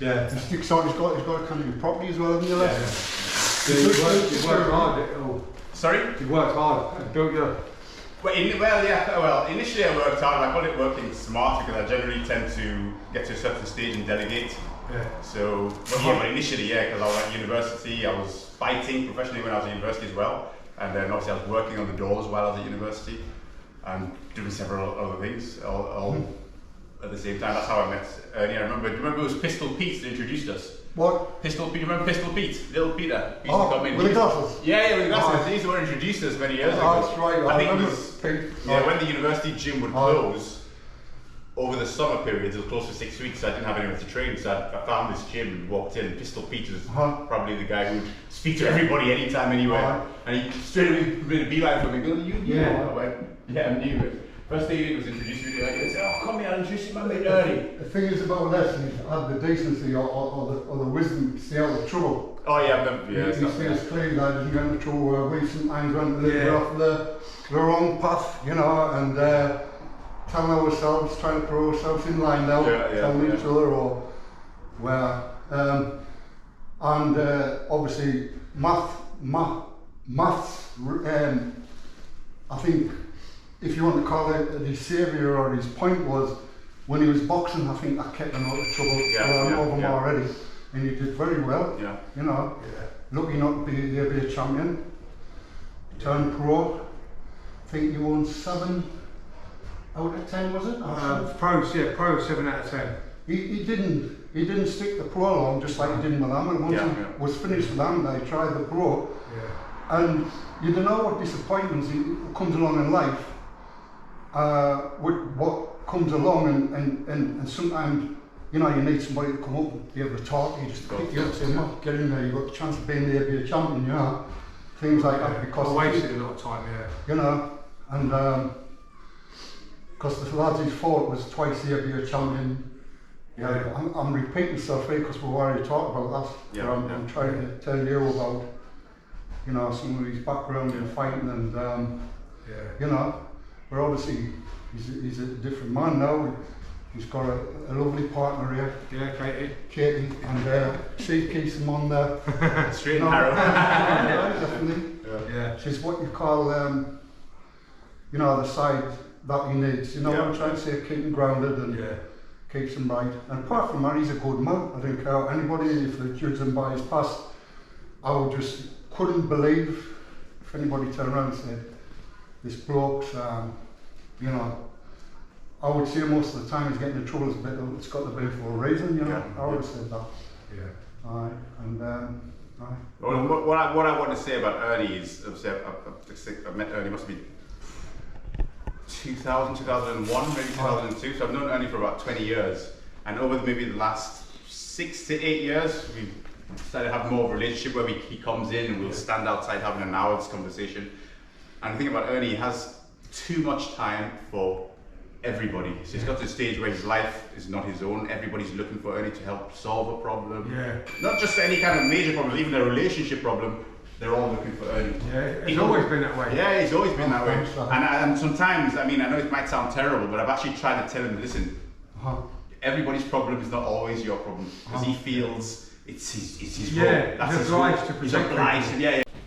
Speaker 2: Yeah.
Speaker 1: He sticks on, he's got a kind of property as well, hasn't he?
Speaker 2: Yeah, you worked hard.
Speaker 3: Sorry?
Speaker 2: You worked hard and built your...
Speaker 3: Well, initially I worked hard. I call it working smart because I generally tend to get to a certain stage and delegate.
Speaker 2: Yeah.
Speaker 3: So, but initially, because I was at university, I was fighting professionally when I was at university as well. And then obviously I was working on the doors while I was at university and doing several other things all at the same time. That's how I met Ernie. Do you remember it was Pistol Pete that introduced us?
Speaker 1: What?
Speaker 3: Pistol Pete, do you remember Pistol Pete? Little Peter. He used to
Speaker 1: Oh,
Speaker 3: come in.
Speaker 1: with the glasses?
Speaker 3: Yeah, with the glasses. He's the one who introduced us many years ago.
Speaker 1: Oh, that's right.
Speaker 3: I think it
Speaker 1: remember
Speaker 3: was,
Speaker 1: Pete.
Speaker 3: yeah, when the university gym would close, over the summer periods, it was closed for 6 weeks, so I didn't have anywhere to train, so I found this gym and walked in. Pistol Pete was probably the guy who would speak to everybody anytime, anywhere. And he straight away made a beeline for me, going, you know. I went, yeah, I knew it. First thing he did was introduce me to the idea. He said, oh, come here, I'll introduce you to my mate Ernie.
Speaker 1: The thing is about lessons, have the decency or the wisdom to stay out of trouble.
Speaker 3: Oh yeah,
Speaker 1: He stays clean, I didn't get into trouble. We sometimes went a little bit off the wrong path, you know, and telling ourselves, trying to throw ourselves in line now, telling each other or where. And obviously maths, I think if you want to call it his saviour or his point was when he was boxing, I think that kept him out of trouble. I know him already, and he did very well. You know, lucky not to be a champion. Turned pro. I think you won 7 out of 10, was it?
Speaker 2: Pro 7 out of 10.
Speaker 1: He didn't stick the pro along just like he did with them. And once he was finished with them, they tried the pro. And you don't know what disappointments comes along in life. With what comes along and sometimes, you know, you need somebody to come up and be able to talk. You just pick you up, say, "No, get in there. You've got the chance of being there, be a champion." You know, things like that. Because
Speaker 2: I wasted a lot of time.
Speaker 1: You know, and because the lads he fought was twice here, be a champion. I'm repeating stuff here because we've already talked about that. I'm trying to tell you about, you know, some of his background in fighting and you know. But obviously, he's a different man now. He's got a lovely partner here.
Speaker 2: Yeah,
Speaker 1: Katy, and she keeps him on the
Speaker 3: straight and narrow.
Speaker 1: Definitely. She's what you call, you know, the side that he needs. You know what I'm trying to say? Keep him grounded and keeps him right. And apart from that, he's a good man. I think anybody, if they judge him by his past, I would just couldn't believe if anybody turned around and said, this bloke's, you know, I would say most of the time he's getting in trouble, it's got to be for a reason, you know. I would have said that. Aye, and
Speaker 3: well, what I want to say about Ernie is, I met Ernie, must be 2000, 2001, maybe 2002, so I've known Ernie for about 20 years. And over maybe the last 6 to 8 years, we've started to have more of a relationship where he comes in and we'll stand outside having an hour's conversation. And the thing about Ernie, he has too much time for everybody. So he's got to the stage where his life is not his own. Everybody's looking for Ernie to help solve a problem. Not just any kind of major problem, even a relationship problem. They're all looking for Ernie.
Speaker 2: He's always been that way.
Speaker 3: Yeah, he's always been that way. And sometimes, I mean, I know it might sound terrible, but I've actually tried to tell him, listen, everybody's problem is not always your problem. Because he feels it's his role. That's his role. He's obliged.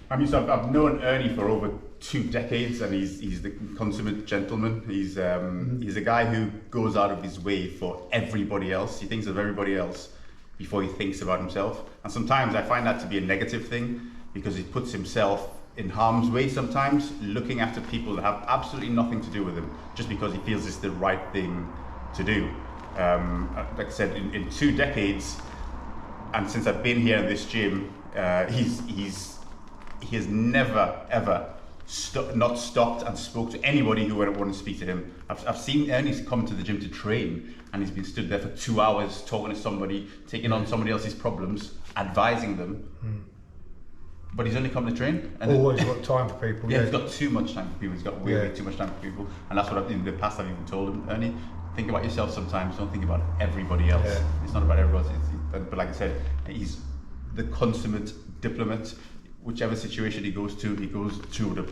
Speaker 3: I mean, so I've known Ernie for over 2 decades, and he's the consummate gentleman. He's a guy who goes out of his way for everybody else. He thinks of everybody else before he thinks about himself. And sometimes I find that to be a negative thing, because he puts himself in harm's way sometimes, looking after people that have absolutely nothing to do with him, just because he feels it's the right thing to do. Like I said, in 2 decades, and since I've been here in this gym, he has never ever not stopped and spoke to anybody who would want to speak to him. I've seen Ernie's come to the gym to train, and he's been stood there for 2 hours talking to somebody, taking on somebody else's problems, advising them. But he's only come to train. And
Speaker 2: always got time for people.
Speaker 3: Yeah, he's got too much time for people. He's got way too much time for people, and that's what in the past I've even told him, Ernie, think about yourself sometimes. Don't think about everybody else. Yeah. It's not about everybody else. But like I said, he's the consummate diplomat. Whichever situation he goes to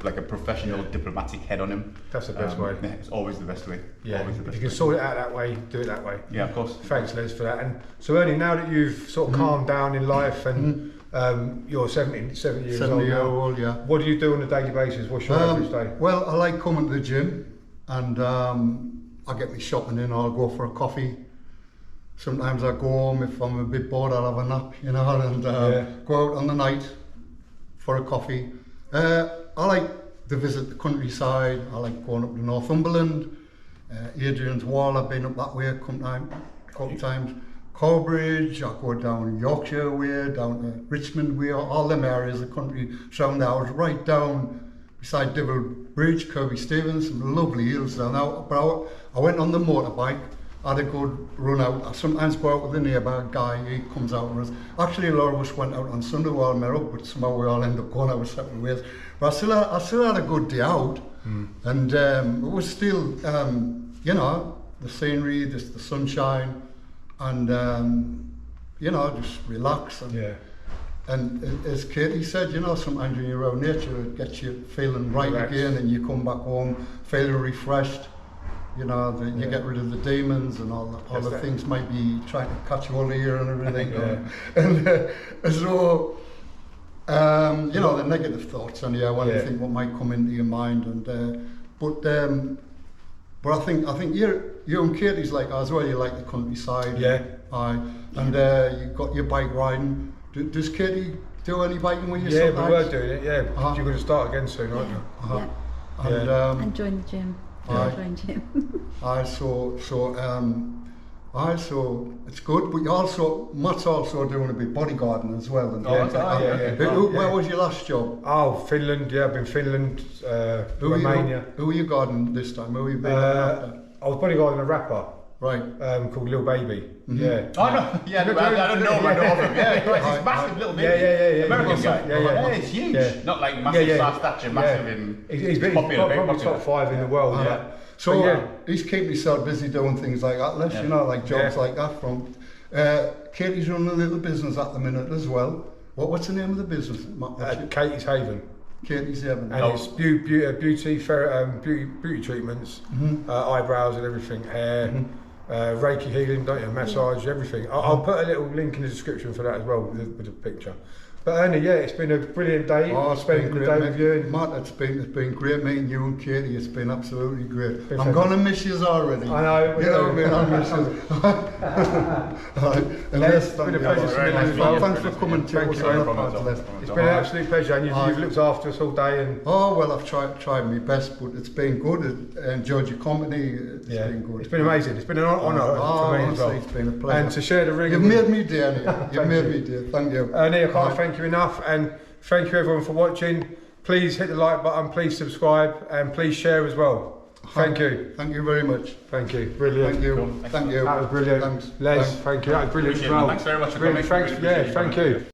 Speaker 3: like a professional diplomatic head on him.
Speaker 2: That's the best way.
Speaker 3: Yeah, it's always the best way.
Speaker 2: Yeah,
Speaker 3: always the best
Speaker 2: if you can sort it out that way, do it that way.
Speaker 3: Yeah, of course.
Speaker 2: Thanks, Les, for that. And so, Ernie, now that you've sort of calmed down in life and you're 70 years old,
Speaker 1: yeah.
Speaker 2: What do you do on a daily basis? What's your average day?
Speaker 1: Well, I like coming to the gym, and I get me shopping in. I'll go for a coffee. Sometimes I go home. If I'm a bit bored, I'll have a nap, you know, and go out on the night for a coffee. I like to visit the countryside. I like going up to Northumberland, Adrian's Wall. I've been up that way a couple times. Cowbridge, I go down Yorkshire way, down to Richmond way, all them areas of the country surround the house, right down beside Devil Bridge, Kirby Stevens, some lovely hills down there. But I went on the motorbike. I had a good run out. I sometimes go out with a neighbour guy, he comes out with us. Actually, a lot of us went out on Sunday while I met up, but somehow we all ended up going our separate ways. But I still had a good day out, and it was still, you know, the scenery, the sunshine, and, you know, just relax. And as Katy said, you know, sometimes when you're around nature, it gets you feeling right again, and you come back home feeling refreshed. You know, you get rid of the demons and all the things might be trying to catch you all here and everything. And so, you know, the negative thoughts and when you think what might come into your mind. And but I think you and Katy's like as well. You like the countryside. And you've got your bike riding. Does Katy do any biking with you?
Speaker 2: Yeah,
Speaker 3: sometimes?
Speaker 2: we were doing it. Yeah, you're going to start again soon, aren't you?
Speaker 4: And join the gym.
Speaker 1: So it's good, but Matt's also doing a bit bodyguarding as well. And where was your last job?
Speaker 2: Oh, Finland. Yeah, I've been Finland, Romania.
Speaker 1: Who were you guarding this time? Who were you being
Speaker 2: I was bodyguarding a rapper.
Speaker 1: Right.
Speaker 2: Called Lil Baby.
Speaker 1: Yeah.
Speaker 3: Oh no, yeah, I don't know him. Yeah, he's massive, Little Baby.
Speaker 2: Yeah.
Speaker 3: American guy.
Speaker 2: Yeah,
Speaker 3: it's huge. Not like massive size stature, massive in.
Speaker 2: He's probably top 5 in the world.
Speaker 1: So he's keeping himself busy doing things like that, Les, you know, like jobs like that. From Katy's running a little business at the minute as well. What's the name of the business?
Speaker 2: Katy's Haven.
Speaker 1: Katy's Haven.
Speaker 2: And it's beauty treatments, eyebrows and everything, hair, Reiki healing, massage, everything. I'll put a little link in the description for that as well with the picture. But Ernie, it's been a brilliant day. Spending the day with you.
Speaker 1: Matt, it's been great meeting you and Katy. It's been absolutely great. I'm going to miss you already.
Speaker 2: I know.
Speaker 1: You know what I mean? I miss you.
Speaker 2: It's been a pleasure.
Speaker 1: Thanks for coming to us.
Speaker 2: It's been an absolute pleasure, and you've looked after us all day. And
Speaker 1: I've tried my best, but it's been good. I enjoyed your company. It's been good.
Speaker 2: It's been amazing. It's been an honour for me as well.
Speaker 1: It's been a pleasure.
Speaker 2: And to share the ring.
Speaker 1: You've made me day, Ernie. You've made me day. Thank you.
Speaker 2: Ernie, I can't thank you enough, and thank you everyone for watching. Please hit the like button, please subscribe, and please share as well. Thank you.
Speaker 1: Thank you very much.
Speaker 2: Thank you. Brilliant.
Speaker 1: Thank you. Thank you.
Speaker 2: That was brilliant.
Speaker 1: Thanks.
Speaker 2: Les, thank you. That was brilliant as well.
Speaker 3: Thanks very much for coming.
Speaker 2: Thanks. Thank you.